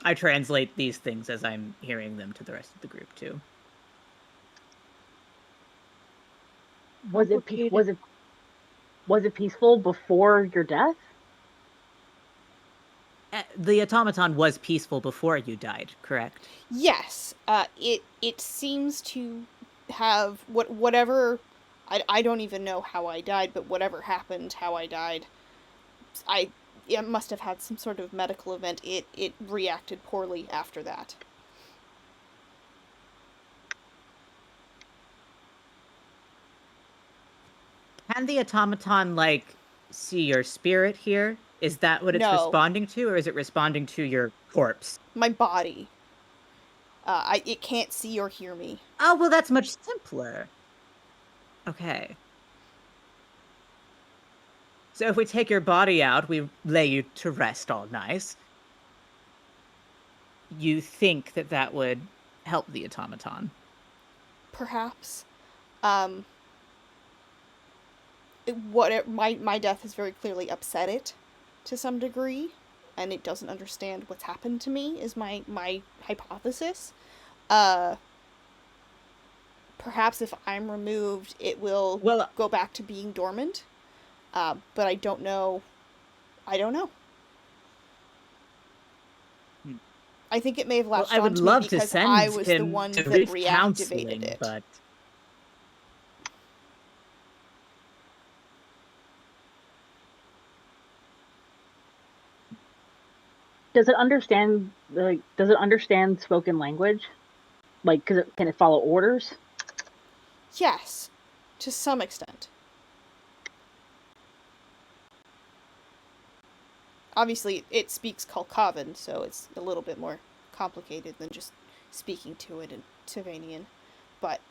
I translate these things as I'm hearing them to the rest of the group too. Was it Complicated. was it peaceful before your death? The automaton was peaceful before you died, correct? Yes, it seems to have whatever. I don't even know how I died, but whatever happened, how I died, it must have had some sort of medical event. It reacted poorly after that. Can the automaton, like, see your spirit here? Is that what it's No. responding to, or is it responding to your corpse? My body. It can't see or hear me. Oh, well, that's much simpler. Okay. So if we take your body out, we lay you to rest all nice. You think that that would help the automaton? Perhaps. My death has very clearly upset it to some degree, and it doesn't understand what's happened to me. Is my hypothesis. Perhaps if I'm removed, it will go back to being dormant. But I don't know. I don't know. I think it may have latched I would onto love me to because send I was the him one to that reach counseling, reactivated it. but Does it understand spoken language? Like, can it follow orders? Yes, to some extent. Obviously, it speaks Kalkavan, so it's a little bit more complicated than just speaking to it in Tivanian. But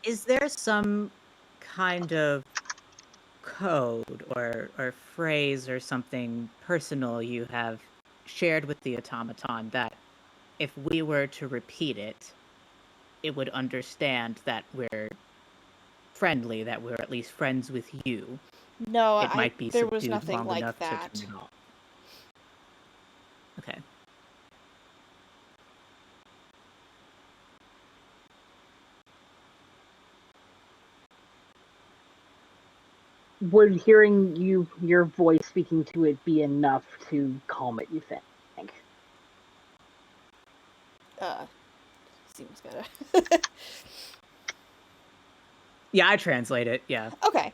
is there some kind of code or phrase or something personal you have shared with the automaton that if we were to repeat it, it would understand that we're friendly, that we're at least friends with you. No, It might be there was subdued nothing long like enough that. to turn it off. Okay. Would hearing your voice speaking to it be enough to calm it, you think? Seems better. Yeah, I translate it, yeah. Okay.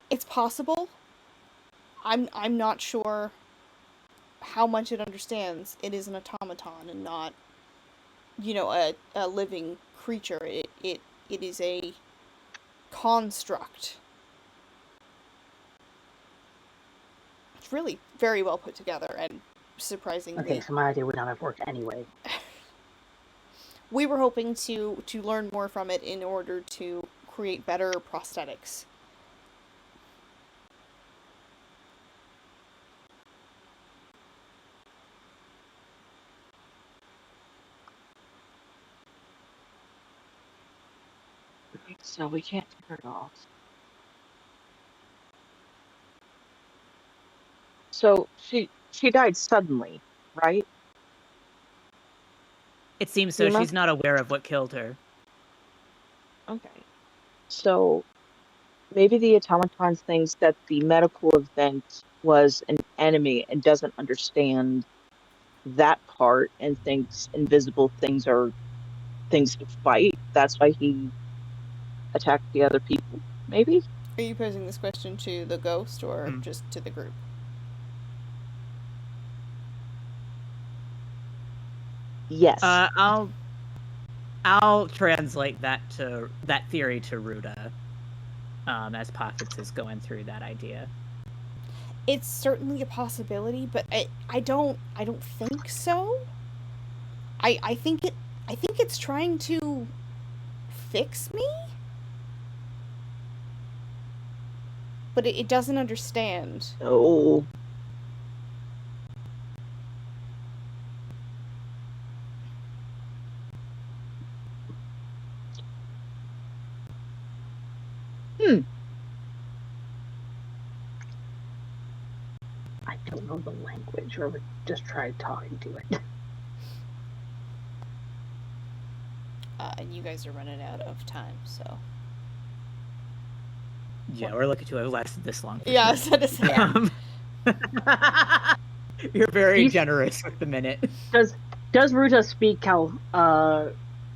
It's possible. I'm not sure how much it understands. It is an automaton and not, a living creature. It is a construct. It's really very well put together and surprisingly. Okay, so my idea would not have worked anyway. We were hoping to learn more from it in order to create better prosthetics. So we can't turn it off. So she died suddenly, right? It seems so. Seema? She's not aware of what killed her. Okay. So maybe the automaton thinks that the medical event was an enemy and doesn't understand that part and thinks invisible things are things to fight. That's why he attacked the other people, maybe? Are you posing this question to the ghost or just to the group? Yes. I'll translate that theory to Ruta, as Pockets is going through that idea. It's certainly a possibility, but I don't think so. I think it's trying to fix me, but it doesn't understand. Oh. I don't know the language, or would just try talking to it. And you guys are running out of time, so. Yeah, we're lucky to have lasted this long. Yeah, I was gonna say. You're very generous with the minute. Does Ruta speak the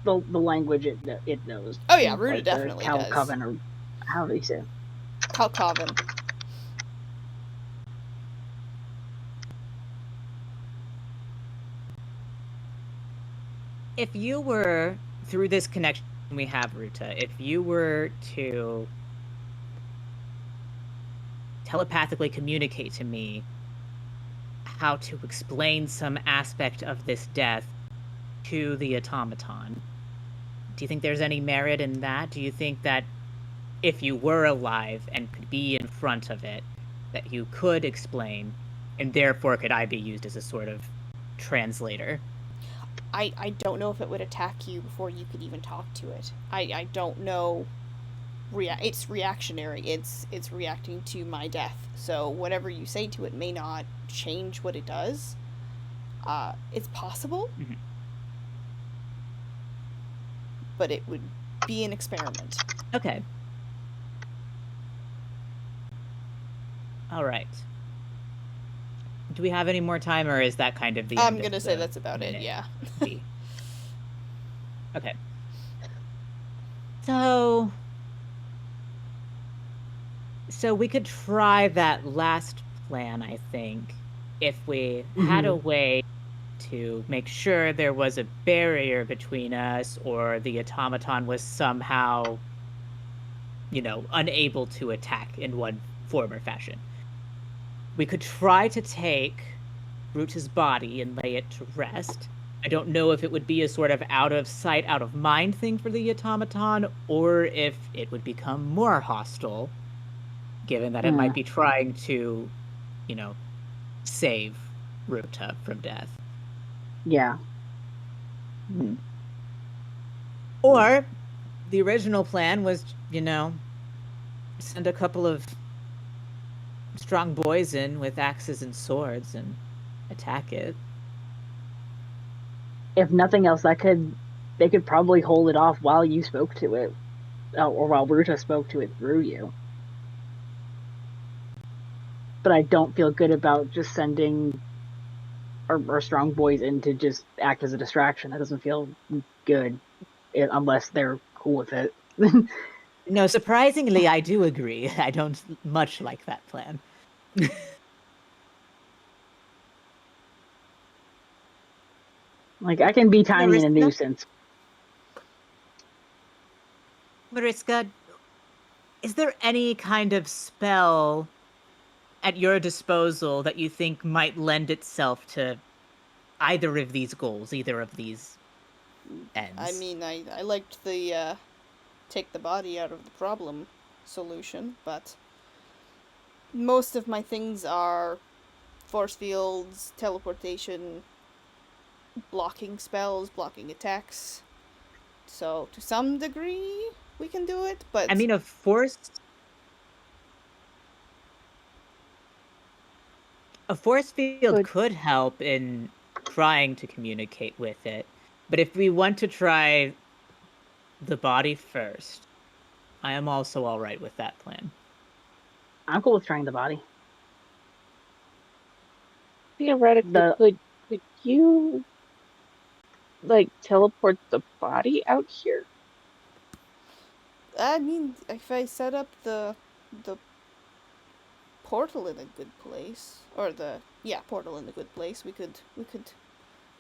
language it knows? Oh yeah, Ruta like definitely does. Calcoven, or how do you say it? Calcoven. If you were, through this connection we have, Ruta, if you were to telepathically communicate to me how to explain some aspect of this death to the automaton, do you think there's any merit in that? Do you think that if you were alive and could be in front of it, that you could explain, and therefore could I be used as a sort of translator? I don't know if it would attack you before you could even talk to it. I don't know. It's reactionary. It's reacting to my death. So whatever you say to it may not change what it does. It's possible. Mm-hmm. But it would be an experiment. Okay. All right. Do we have any more time, or is that kind of the I'm end gonna of say the that's about it, minute? yeah. Okay. So we could try that last plan, I think, if we had a way to make sure there was a barrier between us, or the automaton was somehow, unable to attack in one form or fashion. We could try to take Ruta's body and lay it to rest, I don't know if it would be a sort of out of sight, out of mind thing for the automaton, or if it would become more hostile, given that it might be trying to, save Ruta from death. Yeah. Or the original plan was, send a couple of strong boys in with axes and swords and attack it. If nothing else, they could probably hold it off while you spoke to it, or while Ruta spoke to it through you. But I don't feel good about just sending our strong boys in to just act as a distraction. That doesn't feel good, unless they're cool with it. No, surprisingly, I do agree. I don't much like that plan. Like, I can be tiny and a nuisance. Mariska, is there any kind of spell at your disposal that you think might lend itself to either of these goals, either of these ends? I mean, I liked the take the body out of the problem solution, but most of my things are force fields, teleportation, blocking spells, blocking attacks. So to some degree we can do it, but I mean, a force field could help in trying to communicate with it. But if we want to try the body first, I am also all right with that plan. I'm cool with trying the body. Theoretically, could you teleport the body out here? I mean, if I set up the portal in a good place, or portal in a good place, we could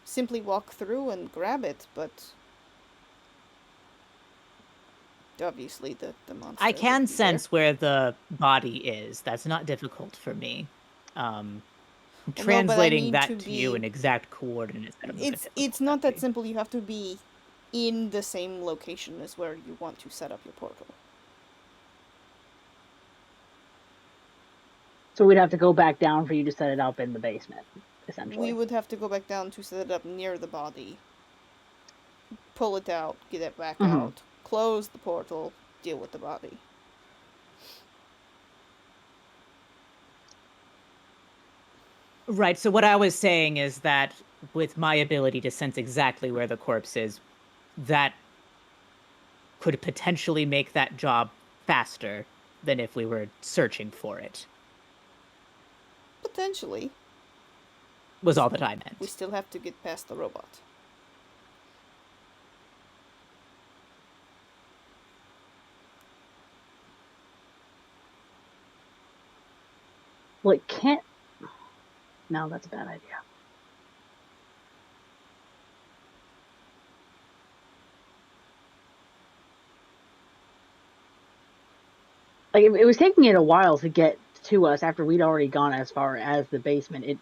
simply walk through and grab it, but obviously the monster. I can sense where the body is. That's not difficult for me. Translating that to you in exact coordinates. It's not that simple. You have to be in the same location as where you want to set up your portal. So we'd have to go back down for you to set it up in the basement, essentially. We would have to go back down to set it up near the body. Pull it out, get it back out, close the portal, deal with the body. Right, so what I was saying is that with my ability to sense exactly where the corpse is, that could potentially make that job faster than if we were searching for it. Potentially. Was all that I meant. We still have to get past the robot. Well, it can't... No, that's a bad idea. Like, it was taking it a while to get to us after we'd already gone as far as the basement. It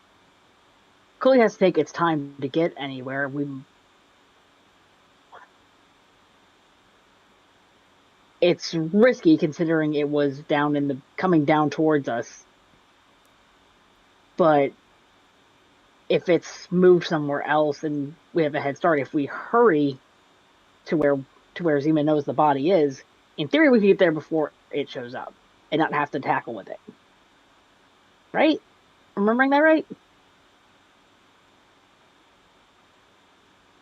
clearly has to take its time to get anywhere. It's risky considering it was coming down towards us. But if it's moved somewhere else and we have a head start, if we hurry to where Zima knows the body is, in theory we can get there before it shows up and not have to tackle with it. Right? Remembering that right?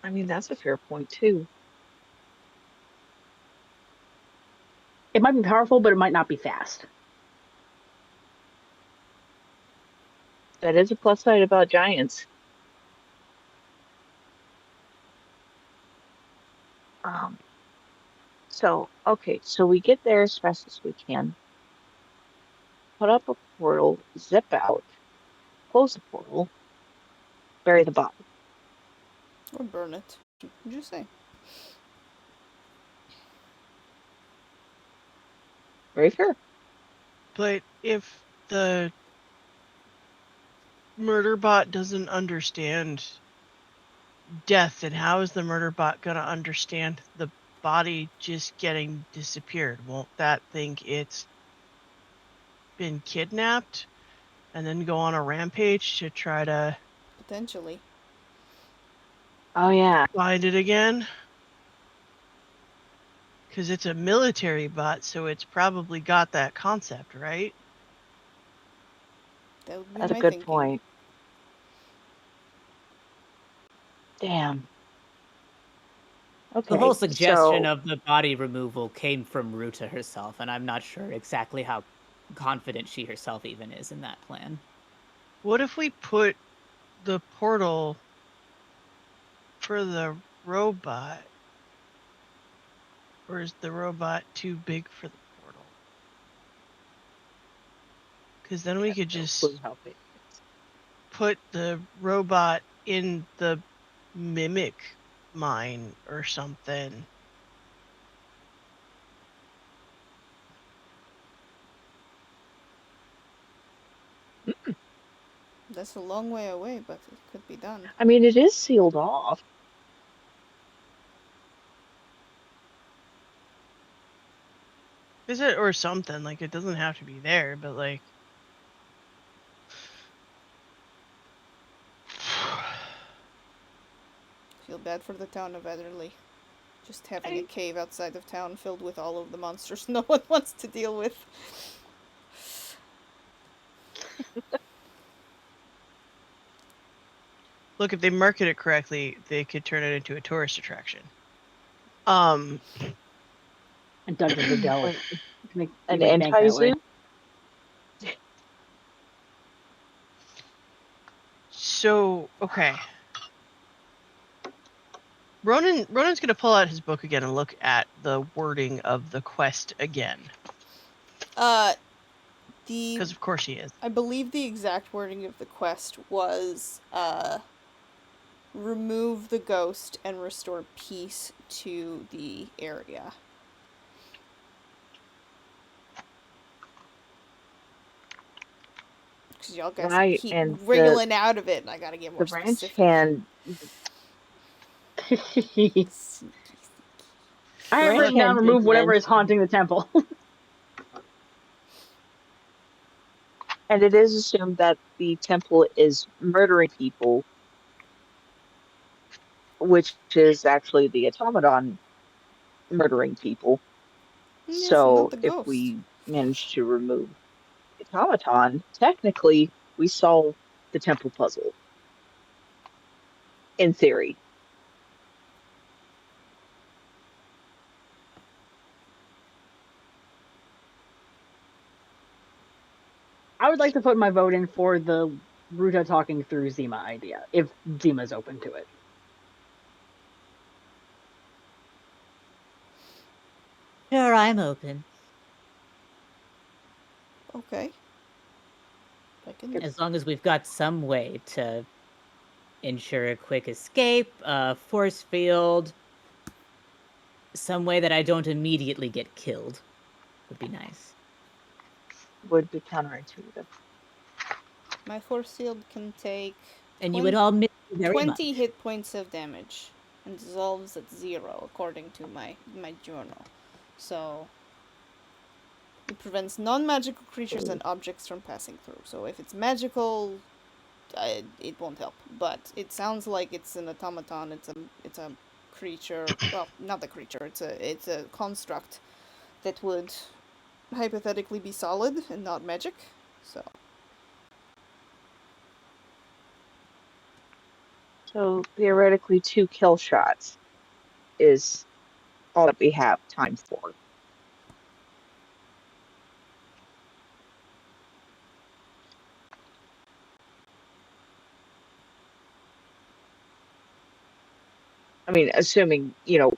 I mean, that's a fair point too. It might be powerful, but it might not be fast. That is a plus side about giants. So we get there as fast as we can. Put up a portal, zip out, close the portal, bury the body. Or burn it. What did you say? Very fair. But if the murder bot doesn't understand death, then how is the murder bot gonna understand the body just getting disappeared? Won't that think it's been kidnapped and then go on a rampage to try to Potentially. Oh yeah. find it again? Because it's a military bot, so it's probably got that concept, right? That would be That's a my good thinking. point. Damn. Okay. The whole suggestion So of the body removal came from Ruta herself, and I'm not sure exactly how confident she herself even is in that plan. What if we put the portal for the robot? Or is the robot too big for the portal? Because then we could no just clue how big it is. put the robot in the mimic mine or something. That's a long way away, but it could be done. I mean, it is sealed off. Is it or something? Like it doesn't have to be there, but like Feel bad for the town of Etherley. Just having a cave outside of town filled with all of the monsters no one wants to deal with. look, if they market it correctly, they could turn it into a tourist attraction. And Dungeons of Delve. Like, You can an make bank that way. anti-zoo? So okay. Ronan's gonna pull out his book again and look at the wording of the quest again. Because of course he is. I believe the exact wording of the quest was, remove the ghost and restore peace to the area. Because y'all guys Right, keep and wriggling out of it, and I gotta get more the branch specific. hand I have Branch written down hand remove did whatever is mention, haunting the temple. and it is assumed that the temple is murdering people, which is actually the automaton murdering people. Yes, and not So the if ghost. we manage to remove the automaton, technically we solve the temple puzzle. In theory. I would like to put my vote in for the Ruta talking through Zima idea, if Zima's open to it. Sure, I'm open. Okay. I can. As long as we've got some way to ensure a quick escape, a force field, some way that I don't immediately get killed would be nice. Would be counterintuitive. My force field can take And you would all miss me very 20 much. hit points of damage and dissolves at 0 according to my journal. So it prevents non-magical creatures and objects from passing through. So if it's magical, it won't help. But it sounds like it's an automaton. It's a creature. Well, not a creature. It's a construct that would hypothetically be solid and not magic. So theoretically 2 kill shots is all that we have time for. I mean, assuming,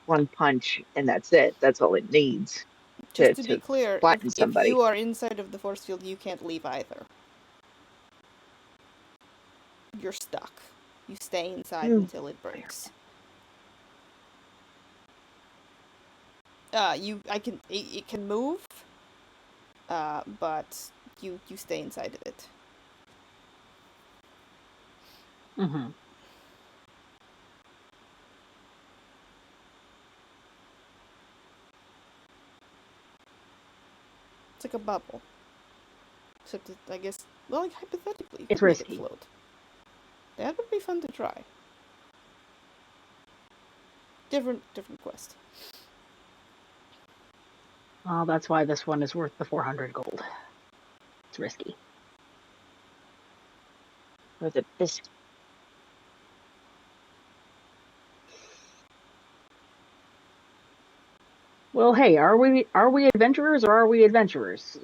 1 punch and that's it. That's all it needs Just to be to clear, flatten if somebody. you are inside of the force field, you can't leave either. You're stuck. You stay inside until it breaks. It can move, but you stay inside of it. Mm-hmm. It's like a bubble. Except, I guess, well, like, hypothetically, you It's could make it risky. float. That would be fun to try. Different quest. Well, that's why this one is worth the 400 gold. It's risky. Or the biscuit. Well, hey, are we adventurers or are we adventurers?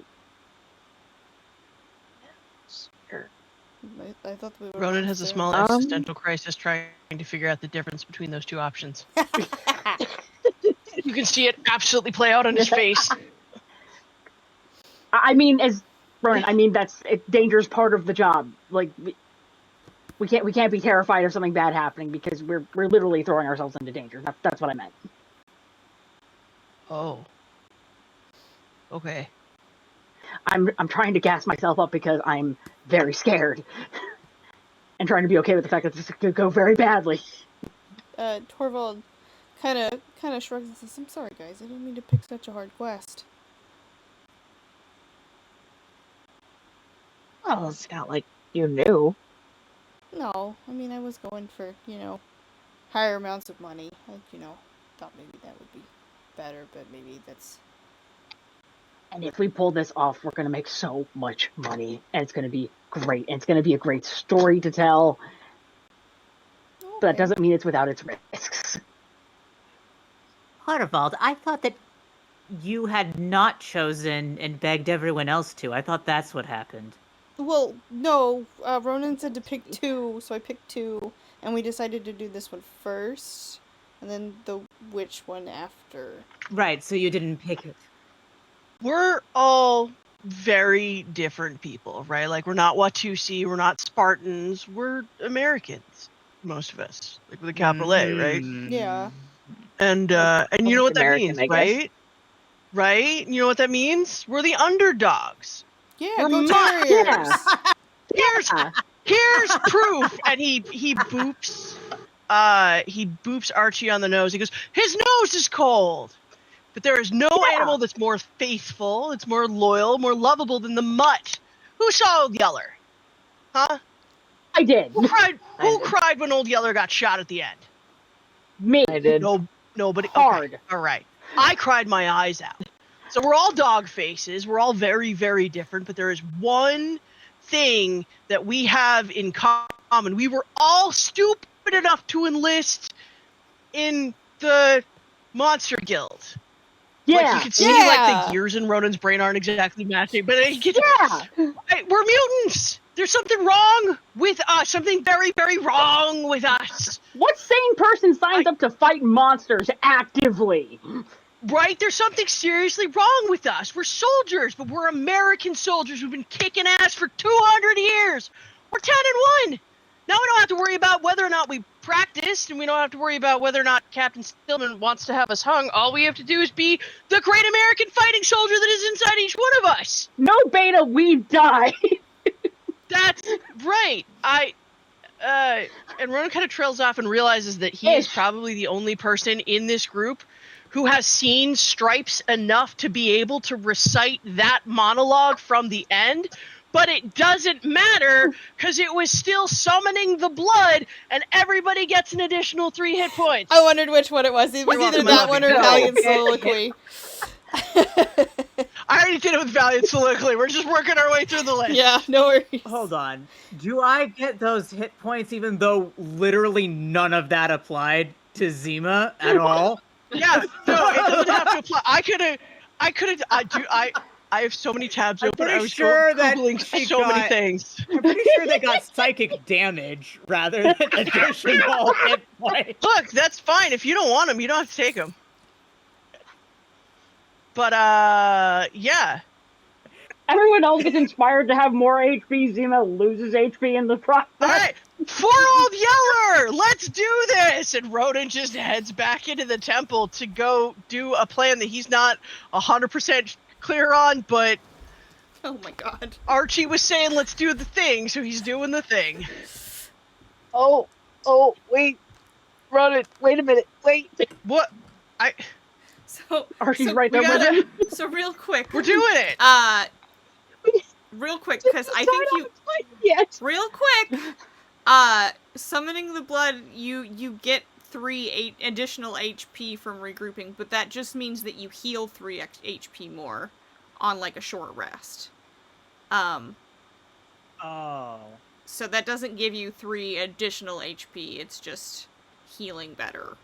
Sure. I thought we were. Ronan has a almost small Um, existential crisis trying to figure out the difference between those two options. there. You can see it absolutely play out on his face. I mean, as Ronan, I mean danger's part of the job. Like we can't be terrified of something bad happening because we're literally throwing ourselves into danger. That's what I meant. Oh. Okay. I'm trying to gas myself up because I'm very scared and trying to be okay with the fact that this could go very badly. Torvald kind of shrugs and says, "I'm sorry, guys. I didn't mean to pick such a hard quest." Well, it's not like you knew. No, I mean, I was going for, higher amounts of money. I, thought maybe that would be better, but maybe that's... And if we pull this off, we're gonna make so much money, and it's gonna be great. And it's gonna be a great story to tell. But that Okay. doesn't mean it's without its risks. Harvald, I thought that you had not chosen and begged everyone else to. I thought that's what happened. Well, no, Ronan said to pick two, so I picked two, and we decided to do this one first, and then the witch one after. Right, so you didn't pick it. We're all very different people, right? Like, we're not Watusi, we're not Spartans, we're Americans, most of us. Like, with a capital A, right? Yeah. And you know what that American, means, I guess. right? Right? You know what that means? We're the underdogs. Yeah, We're go not- Terriers! Yeah. Here's proof. And he boops Archie on the nose. He goes, his nose is cold. But there is no animal that's more faithful, it's more loyal, more lovable than the mutt. Who saw Old Yeller? Huh? I did. Who cried? I Who did. cried when Old Yeller got shot at the end? Me. I did. No, nobody. Hard. Okay, all right. I cried my eyes out. So we're all dog faces. We're all very, very different. But there is one thing that we have in common. We were all stupid enough to enlist in the Monster Guild. Yeah. Like, you can see, like, the gears in Ronan's brain aren't exactly matching, but Yeah. we're mutants. There's something wrong with us. Something very, very wrong with us. What sane person signs up to fight monsters actively? Right? There's something seriously wrong with us. We're soldiers, but we're American soldiers who've been kicking ass for 200 years. We're 10 and 1. Now we don't have to worry about whether or not we practiced, and we don't have to worry about whether or not Captain Stillman wants to have us hung. All we have to do is be the great American fighting soldier that is inside each one of us. No beta, we die. That's right. And Ronan kind of trails off and realizes that he is Ish. probably the only person in this group who has seen Stripes enough to be able to recite that monologue from the end. But it doesn't matter because it was still summoning the blood, and everybody gets an additional 3 hit points. I wondered which one it was. It was You're either welcome, that I one love or you. Valiant Soliloquy. I already did it with Valiant Soliloquy. We're just working our way through the list. Yeah, no worries. Hold on. Do I get those hit points even though literally none of that applied to Zima at all? Yeah, no, it doesn't have to apply. I have so many tabs I'm open. pretty I was sure that Googling she so many got- things. I'm pretty sure they got psychic damage rather than additional hit points. Look, that's fine. If you don't want them, you don't have to take them. But, yeah. Everyone else gets inspired to have more HP. Zima loses HP in the process. All right. For Old Yeller, let's do this! And Ronan just heads back into the temple to go do a plan that he's not 100% clear on, but Oh my god. Archie was saying let's do the thing, so he's doing the thing. Wait. Run it. Wait a minute. Wait. What? So Archie's so right we there with gotta- him. So real quick. We're doing it. Real quick, because I think you Yes. real quick. Summoning the blood, you get 3 additional HP from regrouping, but that just means that you heal 3 HP more on like a short rest. Oh. So that doesn't give you 3 additional HP. It's just healing better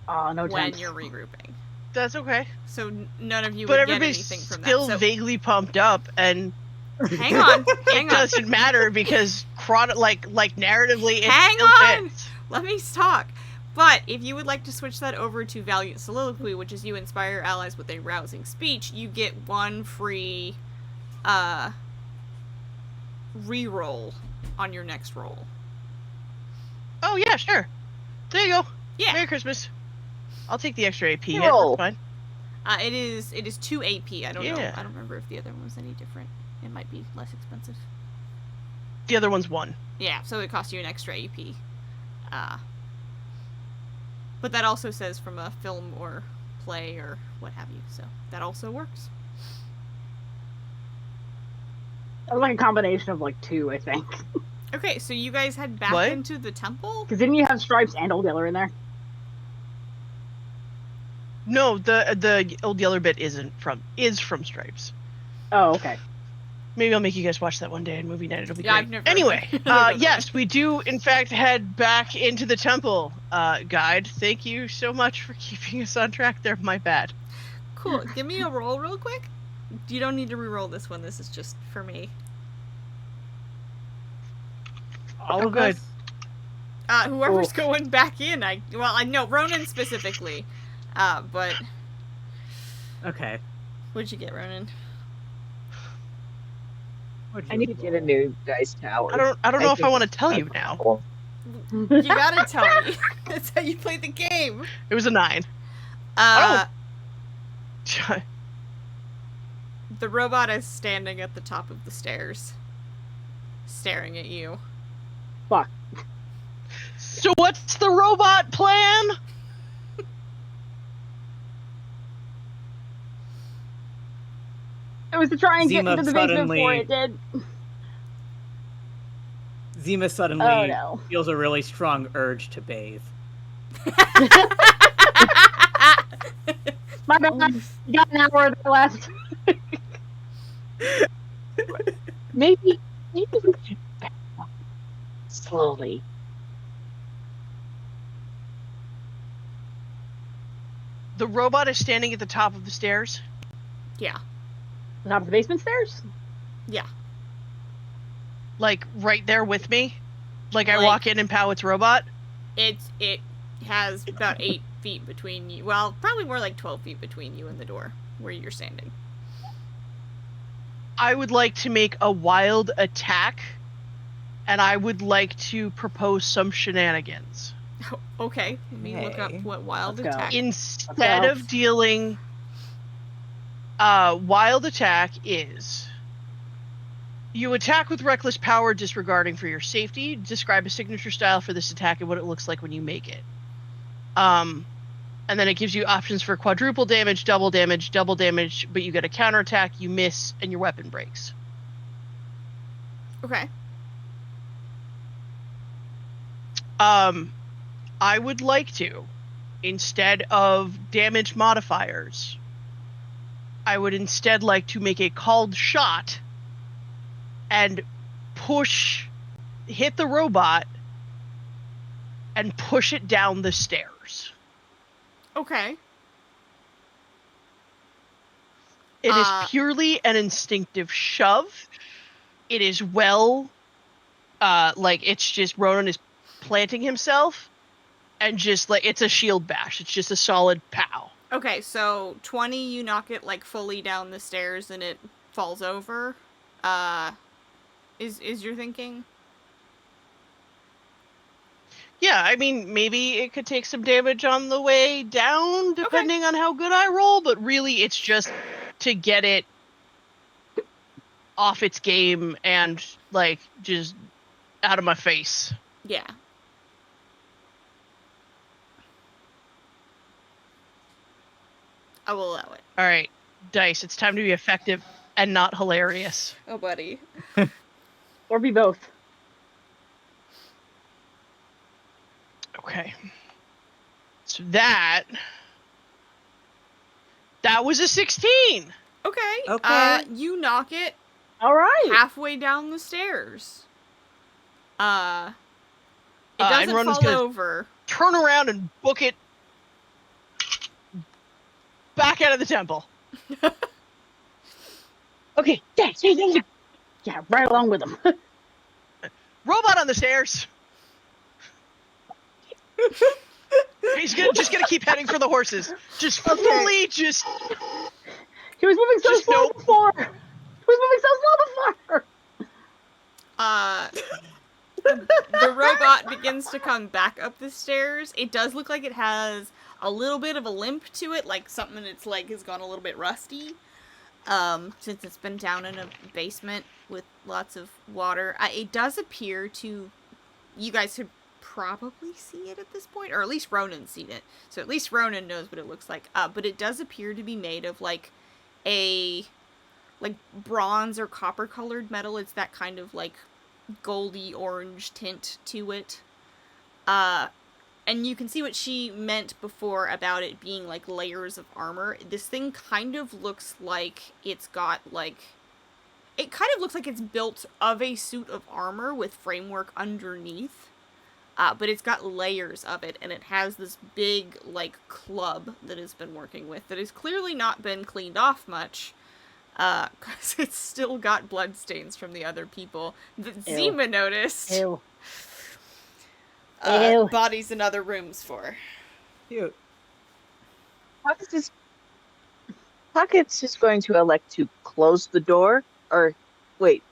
Oh, no when chance. you're regrouping. That's okay. So none of you But would get everybody's anything from still that. So vaguely pumped up, and hang on, it doesn't matter because like narratively, it Hang still on! fits. Let me talk. But if you would like to switch that over to Valiant Soliloquy, which is you inspire your allies with a rousing speech, you get 1 free reroll on your next roll. Oh yeah, sure. There you go. Yeah. Merry Christmas. I'll take the extra AP. Yeah, Roll. that's fine. It is 2 AP. I don't know. Yeah. I don't remember if the other one was any different. It might be less expensive. The other one's 1. Yeah, so it costs you an extra AP. But that also says from a film or play or what have you, so that also works. That was like a combination of like 2, I think. Okay, so you guys head back What? into the temple? Because didn't you have Stripes and Old Yeller in there? No, the Old Yeller bit is from Stripes. Oh, okay. Maybe I'll make you guys watch that one day in movie night. It'll be Yeah, great. I've never- Anyway, I've never done yes, we do in fact head back into the temple. Guide, thank you so much for keeping us on track there. My bad. Cool. Give me a roll real quick. You don't need to re-roll this one. This is just for me. All Oh, of good. us? Whoever's Oof. going back in, I know Ronan specifically. But Okay. what'd you get, Ronan? I need to get a new dice tower. I don't know if I think want to it's tell my you now. problem. You gotta tell me. That's how you play the game. It was a 9. The robot is standing at the top of the stairs, staring at you. Fuck. So what's the robot plan? It was to try and get Zima into the basement before suddenly- it did. Zima suddenly Oh no. feels a really strong urge to bathe. My bad. You got an hour there left. Maybe we should back up slowly. The robot is standing at the top of the stairs. Yeah. The top of the basement stairs? Yeah. Like right there with me. Like I Like- walk in and pow its robot. It has about 8 feet between you. Well, probably more like 12 feet between you and the door where you're standing. I would like to make a wild attack, and I would like to propose some shenanigans. Okay. Let me look up Okay. what wild Let's go. attack. Instead Okay. of dealing, wild attack is you attack with reckless power, disregarding for your safety. Describe a signature style for this attack and what it looks like when you make it. And then it gives you options for quadruple damage, double damage, but you get a counterattack, you miss, and your weapon breaks. Okay. I would like to, instead of damage modifiers, I would instead like to make a called shot and hit the robot and push it down the stairs. Okay. It is purely an instinctive shove. It is it's just Ronan is planting himself, and just like it's a shield bash. It's just a solid pow. Okay, so 20, you knock it like fully down the stairs and it falls over. Is your thinking? Yeah, I mean, maybe it could take some damage on the way down, depending on how good I roll, but really it's just to get it off its game and, like, just out of my face. Yeah. I will allow it. All right, Dice. It's time to be effective and not hilarious. Oh, buddy. Or be both. Okay. So that was a 16. Okay. Okay. You knock it All right. halfway down the stairs. It And doesn't Ronan's fall gonna over. turn around and book it back out of the temple. Okay, yeah. Yeah, right along with them. Robot on the stairs. He's just gonna keep heading for the horses. Just fully just. He was moving so Just slow nope. before. He was moving so slow before. The robot begins to come back up the stairs. It does look like it has a little bit of a limp to it, like something in its leg has gone a little bit rusty. Since it's been down in a basement with lots of water. It does appear to... You guys could probably see it at this point, or at least Ronan's seen it. So at least Ronan knows what it looks like. But it does appear to be made of, like, a... like, bronze or copper-colored metal. It's that kind of, like, goldy orange tint to it. And you can see what she meant before about it being, like, layers of armor. This thing kind of looks like it's got, like... It kind of looks like it's built of a suit of armor with framework underneath. But it's got layers of it, and it has this big, like, club that it's been working with that has clearly not been cleaned off much. Because it's still got bloodstains from the other people that Ew. Zima noticed. Ew. Ew. Bodies in other rooms for. Cute. Pockets is going to elect to close the door, or wait,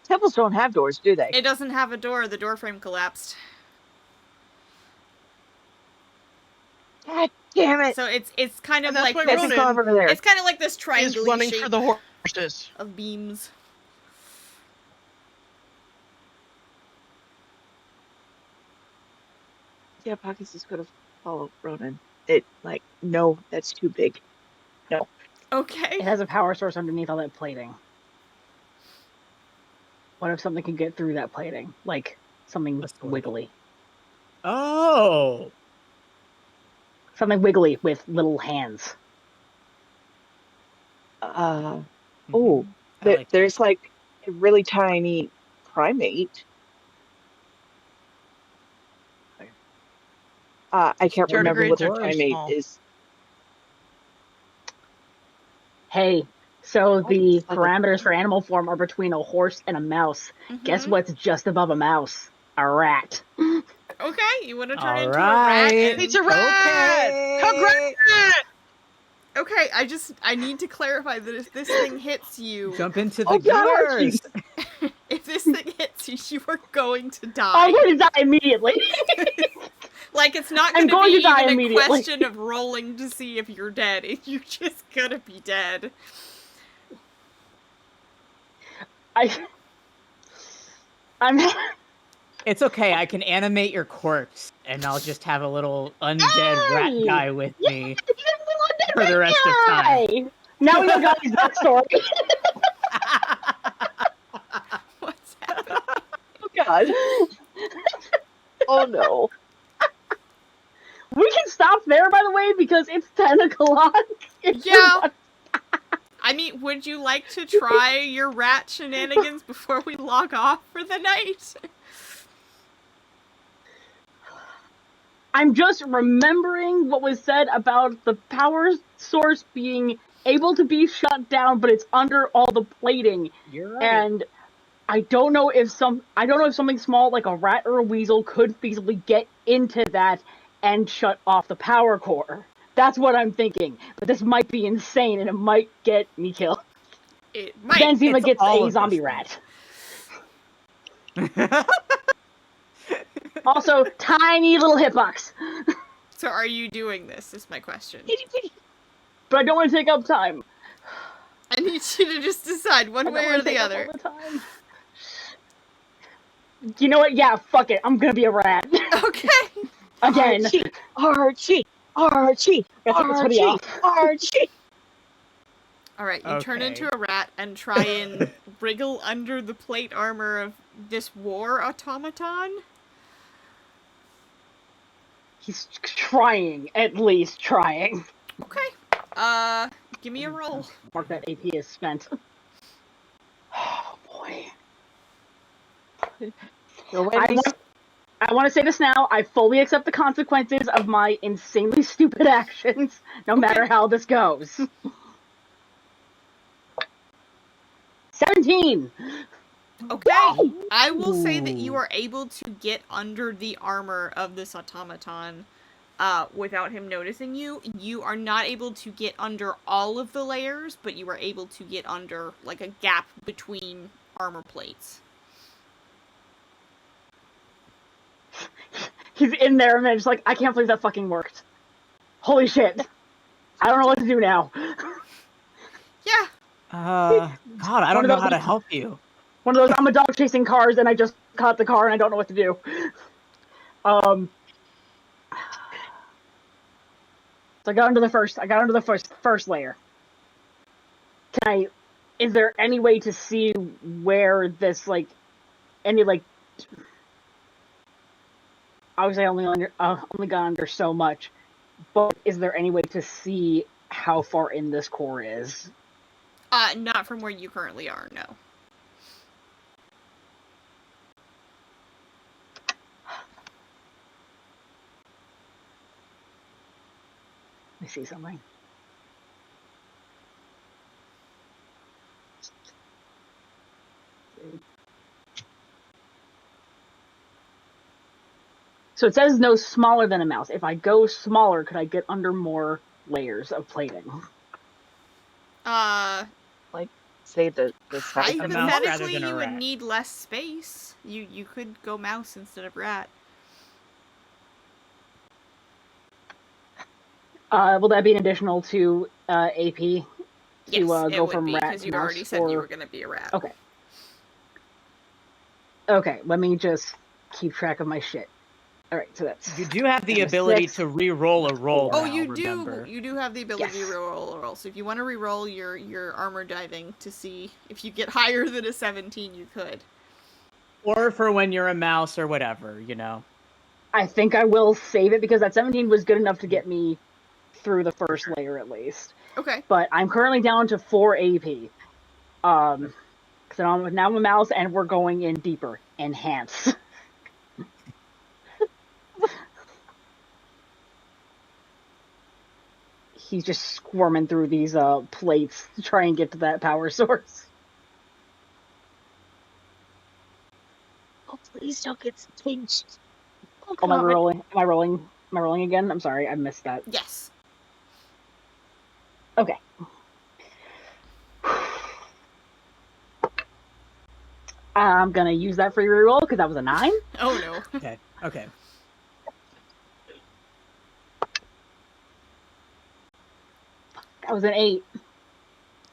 temples don't have doors, do they? It doesn't have a door. The door frame collapsed. God damn it! So it's kind of And that's like why this, Let's go over there. it's kind of like this Is triangle running shape for the horses. of beams. Yeah, Pockets is going to follow Ronan. No, that's too big. Okay. It has a power source underneath all that plating. What if something can get through that plating? Like, something A sword. wiggly. Oh. Something wiggly with little hands. Oh, I like there's like a really tiny primate. I can't remember what the Tardigrades are too primate small. is. Hey, so the It's like a- parameters for animal form are between a horse and a mouse. Guess Mhm. what's just above a mouse? A rat. Okay, you want to turn All into a rat? right. And... It's a rat! Okay. Congrats! Okay, I need to clarify that if this thing hits you, Jump into the Oh, God, Archie! gears. if this thing hits you, you are going to die. I'm going to die immediately. Like, it's not I'm going to going be to die even a immediately. question of rolling to see if you're dead. You're just gonna be dead. I'm It's okay. I can animate your corpse, and I'll just have a little undead rat Hey! guy with me. for For the rest of time. Now we know Guy's backstory. What's happening? Oh God! Oh no! We can stop there, by the way, because it's 10 o'clock. Yeah. I mean, would you like to try your rat shenanigans before we log off for the night? I'm just remembering what was said about the power source being able to be shut down, but it's under all the plating. You're right. And I don't know if something small like a rat or a weasel could feasibly get into that and shut off the power core. That's what I'm thinking. But this might be insane and it might get me killed. It might. Then Zima it's gets all a of those zombie things. rat. Also, tiny little hitbox. So are you doing this, is my question. But I don't want to take up time. I need you to just decide I one don't way wanna or the take up other. all the time. You know what? Yeah, fuck it. I'm gonna be a rat. Okay. Again. Archie! Archie, Gotta take this hoodie Archie, off. Archie. All right, you turn into Okay. a rat and try and wriggle under the plate armor of this war automaton. He's trying, at least trying. Okay. Give me a roll. Mark that AP is spent. Oh boy. You're ready. I want to say this now. I fully accept the consequences of my insanely stupid actions, no matter how this goes. 17! Okay. I will say that you Ooh. are able to get under the armor of this automaton without him noticing you. You are not able to get under all of the layers, but you are able to get under, like, a gap between armor plates. He's in there and then just like, I can't believe that fucking worked. Holy shit. I don't know what to do now. Yeah. God, I don't know how to help you. One of those, I'm a dog chasing cars and I just caught the car and I don't know what to do. So I got under the first layer. Is there any way to see where this, like, any, like, obviously I only got under so much, but is there any way to see how far in this core is? Not from where you currently are, no. Let me see something. So it says no smaller than a mouse. If I go smaller, could I get under more layers of plating? Say the size of A mouse rather Hypothetically, than a you would rat. need less space. You could go mouse instead of rat. Will that be an additional to AP? Yes, To it go would from be, rat because to you mouse, already said you or- were going to be a rat. Okay. Okay, let me just keep track of my shit. Alright, so that's... You do have the And a ability 6. to re-roll a roll. Oh, now, you remember. do. You do have the ability Yes. to roll a roll. So if you want to re-roll your armor diving to see if you get higher than a 17, you could. Or for when you're a mouse or whatever, you know. I think I will save it because that 17 was good enough to get me through the first layer at least. Okay. But I'm currently down to 4 AP. Because now I'm a mouse and we're going in deeper. Enhance. He's just squirming through these plates to try and get to that power source. Oh, please don't get pinched. Oh, Am I God. rolling? Am I rolling again? I'm sorry, I missed that. Yes. Okay. I'm gonna use that free reroll because that was a 9. Oh no. Okay. Okay. That was an 8.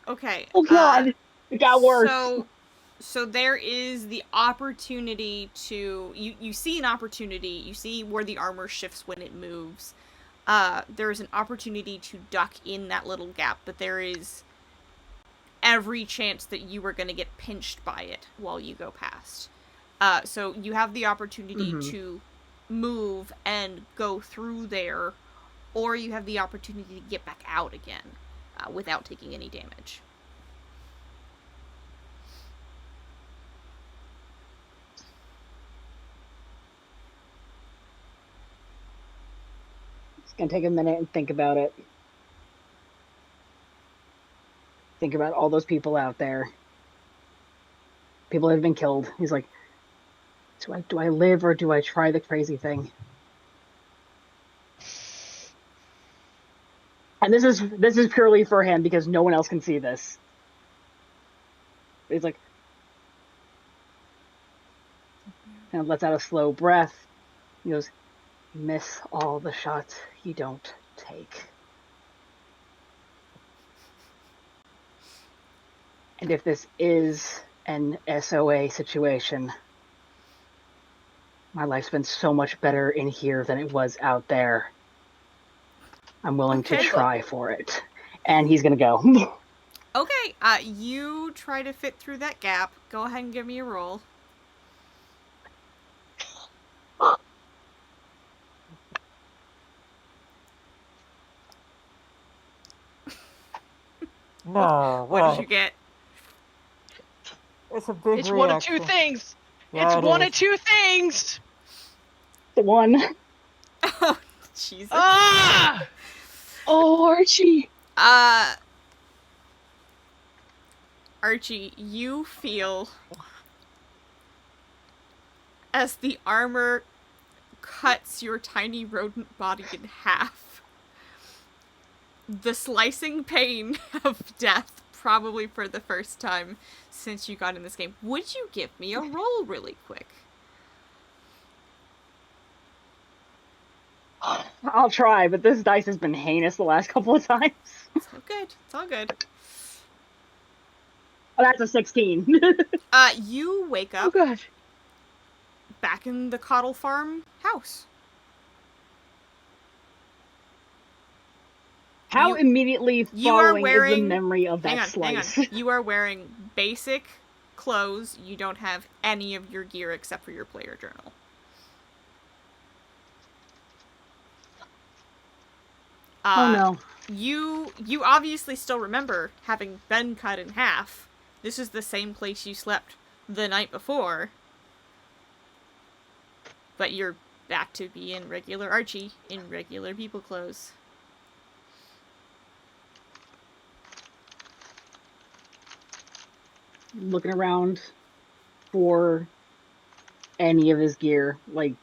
Okay. Oh god, it got worse. So there is the opportunity to you see an opportunity. You see where the armor shifts when it moves. There is an opportunity to duck in that little gap, but there is every chance that you are going to get pinched by it while you go past. So you have the opportunity to move and go through there, or you have the opportunity to get back out again without taking any damage. It's gonna take a minute and think about it. Think about all those people out there. People that have been killed. He's like, do I live or do I try the crazy thing? And this is purely for him because no one else can see this. He's like, and lets out a slow breath. He goes, miss all the shots you don't take. And if this is an SOA situation, my life's been so much better in here than it was out there. I'm willing to Okay. try for it. And he's gonna go. Okay, you try to fit through that gap. Go ahead and give me a roll. No, What did you get? It's a big It's one of two things. Yeah, It's one of two things. The one. Oh, Jesus. Ah! Oh, Archie. Archie, you feel as the armor cuts your tiny rodent body in half. The slicing pain of death, probably for the first time since you got in this game. Would you give me a roll really quick? I'll try, but this dice has been heinous the last couple of times. It's all good. It's all good. Oh, that's a 16. You wake Oh, up God. back in the Cottle Farm house. How You- immediately you are following is the wearing- memory of that Hang slice? on. You are wearing basic clothes. You don't have any of your gear except for your player journal. Oh no. You obviously still remember having been cut in half. This is the same place you slept the night before. But you're back to being regular Archie in regular people clothes. Looking around for any of his gear, like,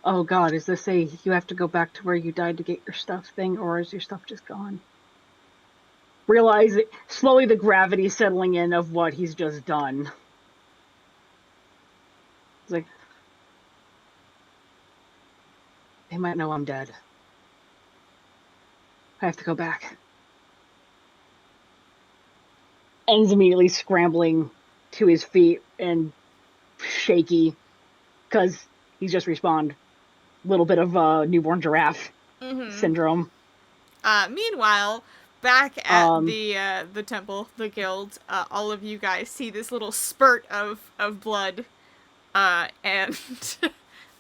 oh god, is this a you have to go back to where you died to get your stuff thing, or is your stuff just gone? Realize it, slowly the gravity settling in of what he's just done. It's like, they might know I'm dead. I have to go back. And he's immediately scrambling to his feet and shaky because he's just respawned. Little bit of newborn giraffe syndrome. Meanwhile, back at the temple, the guild, all of you guys see this little spurt of blood, and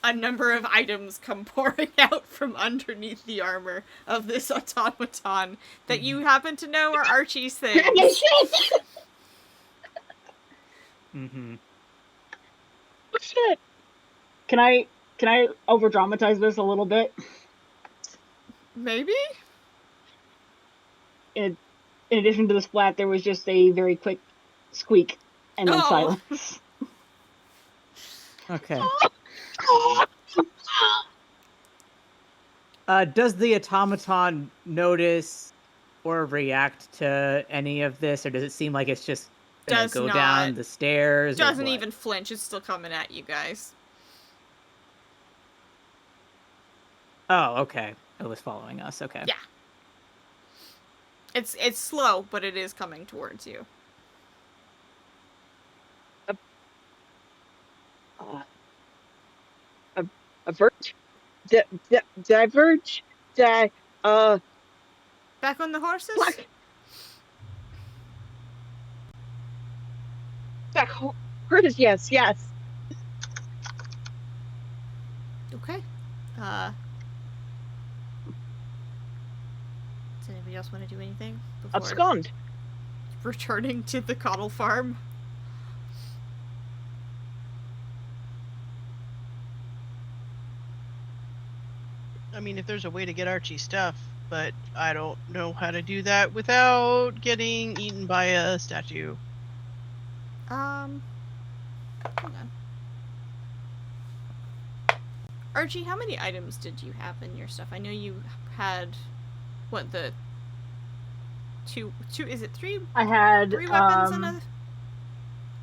a number of items come pouring out from underneath the armor of this automaton that you happen to know are Archie's things. Mm-hmm. Oh, shit. Can I over dramatize this a little bit? Maybe? In addition to the splat, there was just a very quick squeak and then silence. Okay. Does the automaton notice or react to any of this, or does it seem like it's just gonna Does go not. down the stairs? or Doesn't what? even flinch, it's still coming at you guys. Oh, okay. It was following us. Okay. Yeah. It's slow, but it is coming towards you. Avert? Diverge? Back on the horses? Black. Back horses, yes. Okay. Does anybody else want to do anything before Abscond. returning to the Cottle Farm? I mean, if there's a way to get Archie stuff, but I don't know how to do that without getting eaten by a statue. Hang on. Archie, how many items did you have in your stuff? I know you had, what, the two, is it three I had weapons and a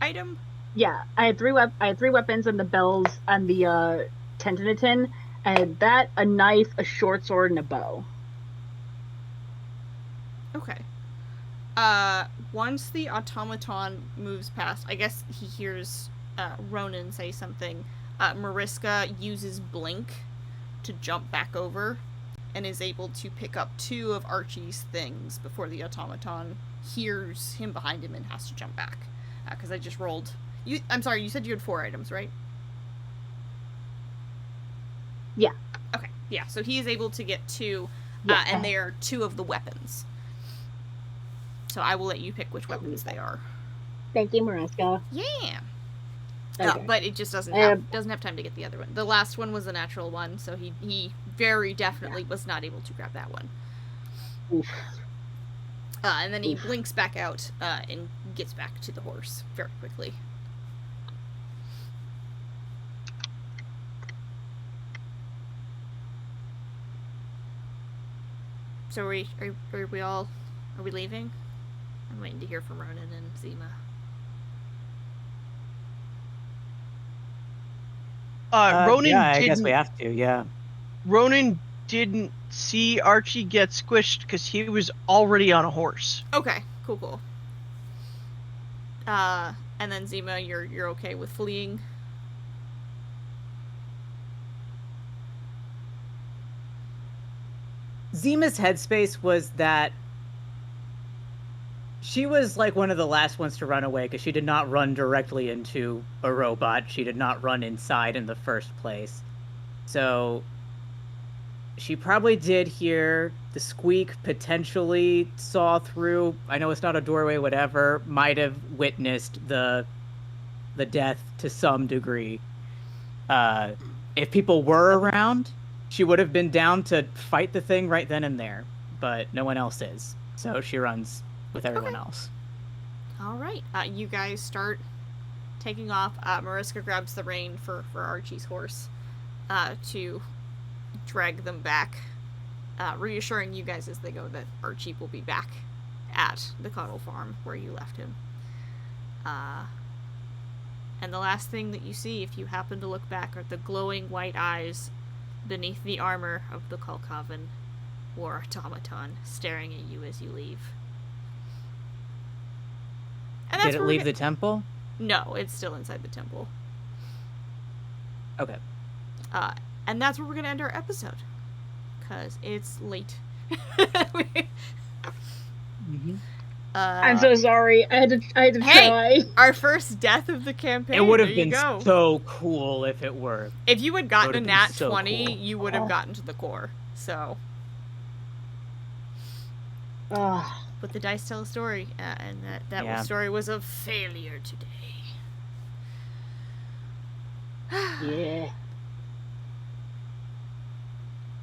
item? Yeah, I had three weapons and the bells and the tentinatin. I had that, a knife, a short sword, and a bow. Okay. Once the automaton moves past, I guess he hears Ronan say something. Mariska uses blink to jump back over and is able to pick up 2 of Archie's things before the automaton hears him behind him and has to jump back. Because I just rolled... I'm sorry, you said you had 4 items, right? Yeah. Okay, yeah, so he is able to get 2, Yeah. and they are 2 of the weapons. So I will let you pick which weapons they are. Thank you, Mariska. Yeah! Okay. But it just doesn't have time to get the other one. The last one was a natural one, so he very definitely was not able to grab that one. Oof. And then he Oof. blinks back out and gets back to the horse very quickly. So are we leaving? I'm waiting to hear from Ronan and Zima. Ronan yeah, I guess didn't. we have to. Yeah. Ronan didn't see Archie get squished because he was already on a horse. Okay, cool. And then Zima, you're okay with fleeing? Zima's headspace was that she was like one of the last ones to run away because she did not run directly into a robot. She did not run inside in the first place. So she probably did hear the squeak, potentially saw through. I know it's not a doorway, whatever. Might have witnessed the death to some degree. If people were around, she would have been down to fight the thing right then and there. But no one else is. So she runs with everyone else. Alright, you guys start taking off. Mariska grabs the rein for Archie's horse to drag them back, reassuring you guys as they go that Archie will be back at the Cuddle Farm where you left him. And the last thing that you see, if you happen to look back, are the glowing white eyes beneath the armor of the Kolkhaven war automaton staring at you as you leave. And Did it leave the temple? No, it's still inside the temple. Okay. And that's where we're gonna end our episode, because it's late. I'm so sorry. I had to Hey! try. Our first death of the campaign. It would have There you been go. so cool if it were. If you had gotten a would've been nat so 20, cool. you would have gotten to the core. So, but the dice tell a story, and that story was a failure today. Yeah.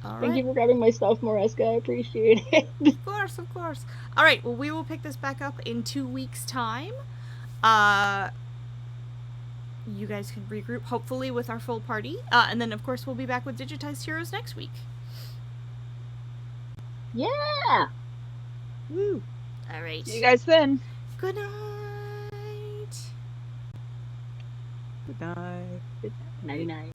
All Thank right. you for grabbing my stuff, Mariska. I appreciate it. Of course. All right. Well, we will pick this back up in 2 weeks' time. You guys can regroup, hopefully, with our full party, and then, of course, we'll be back with Digitized Heroes next week. Yeah. Woo. All right. See you guys then. Good night. Good night. Night night.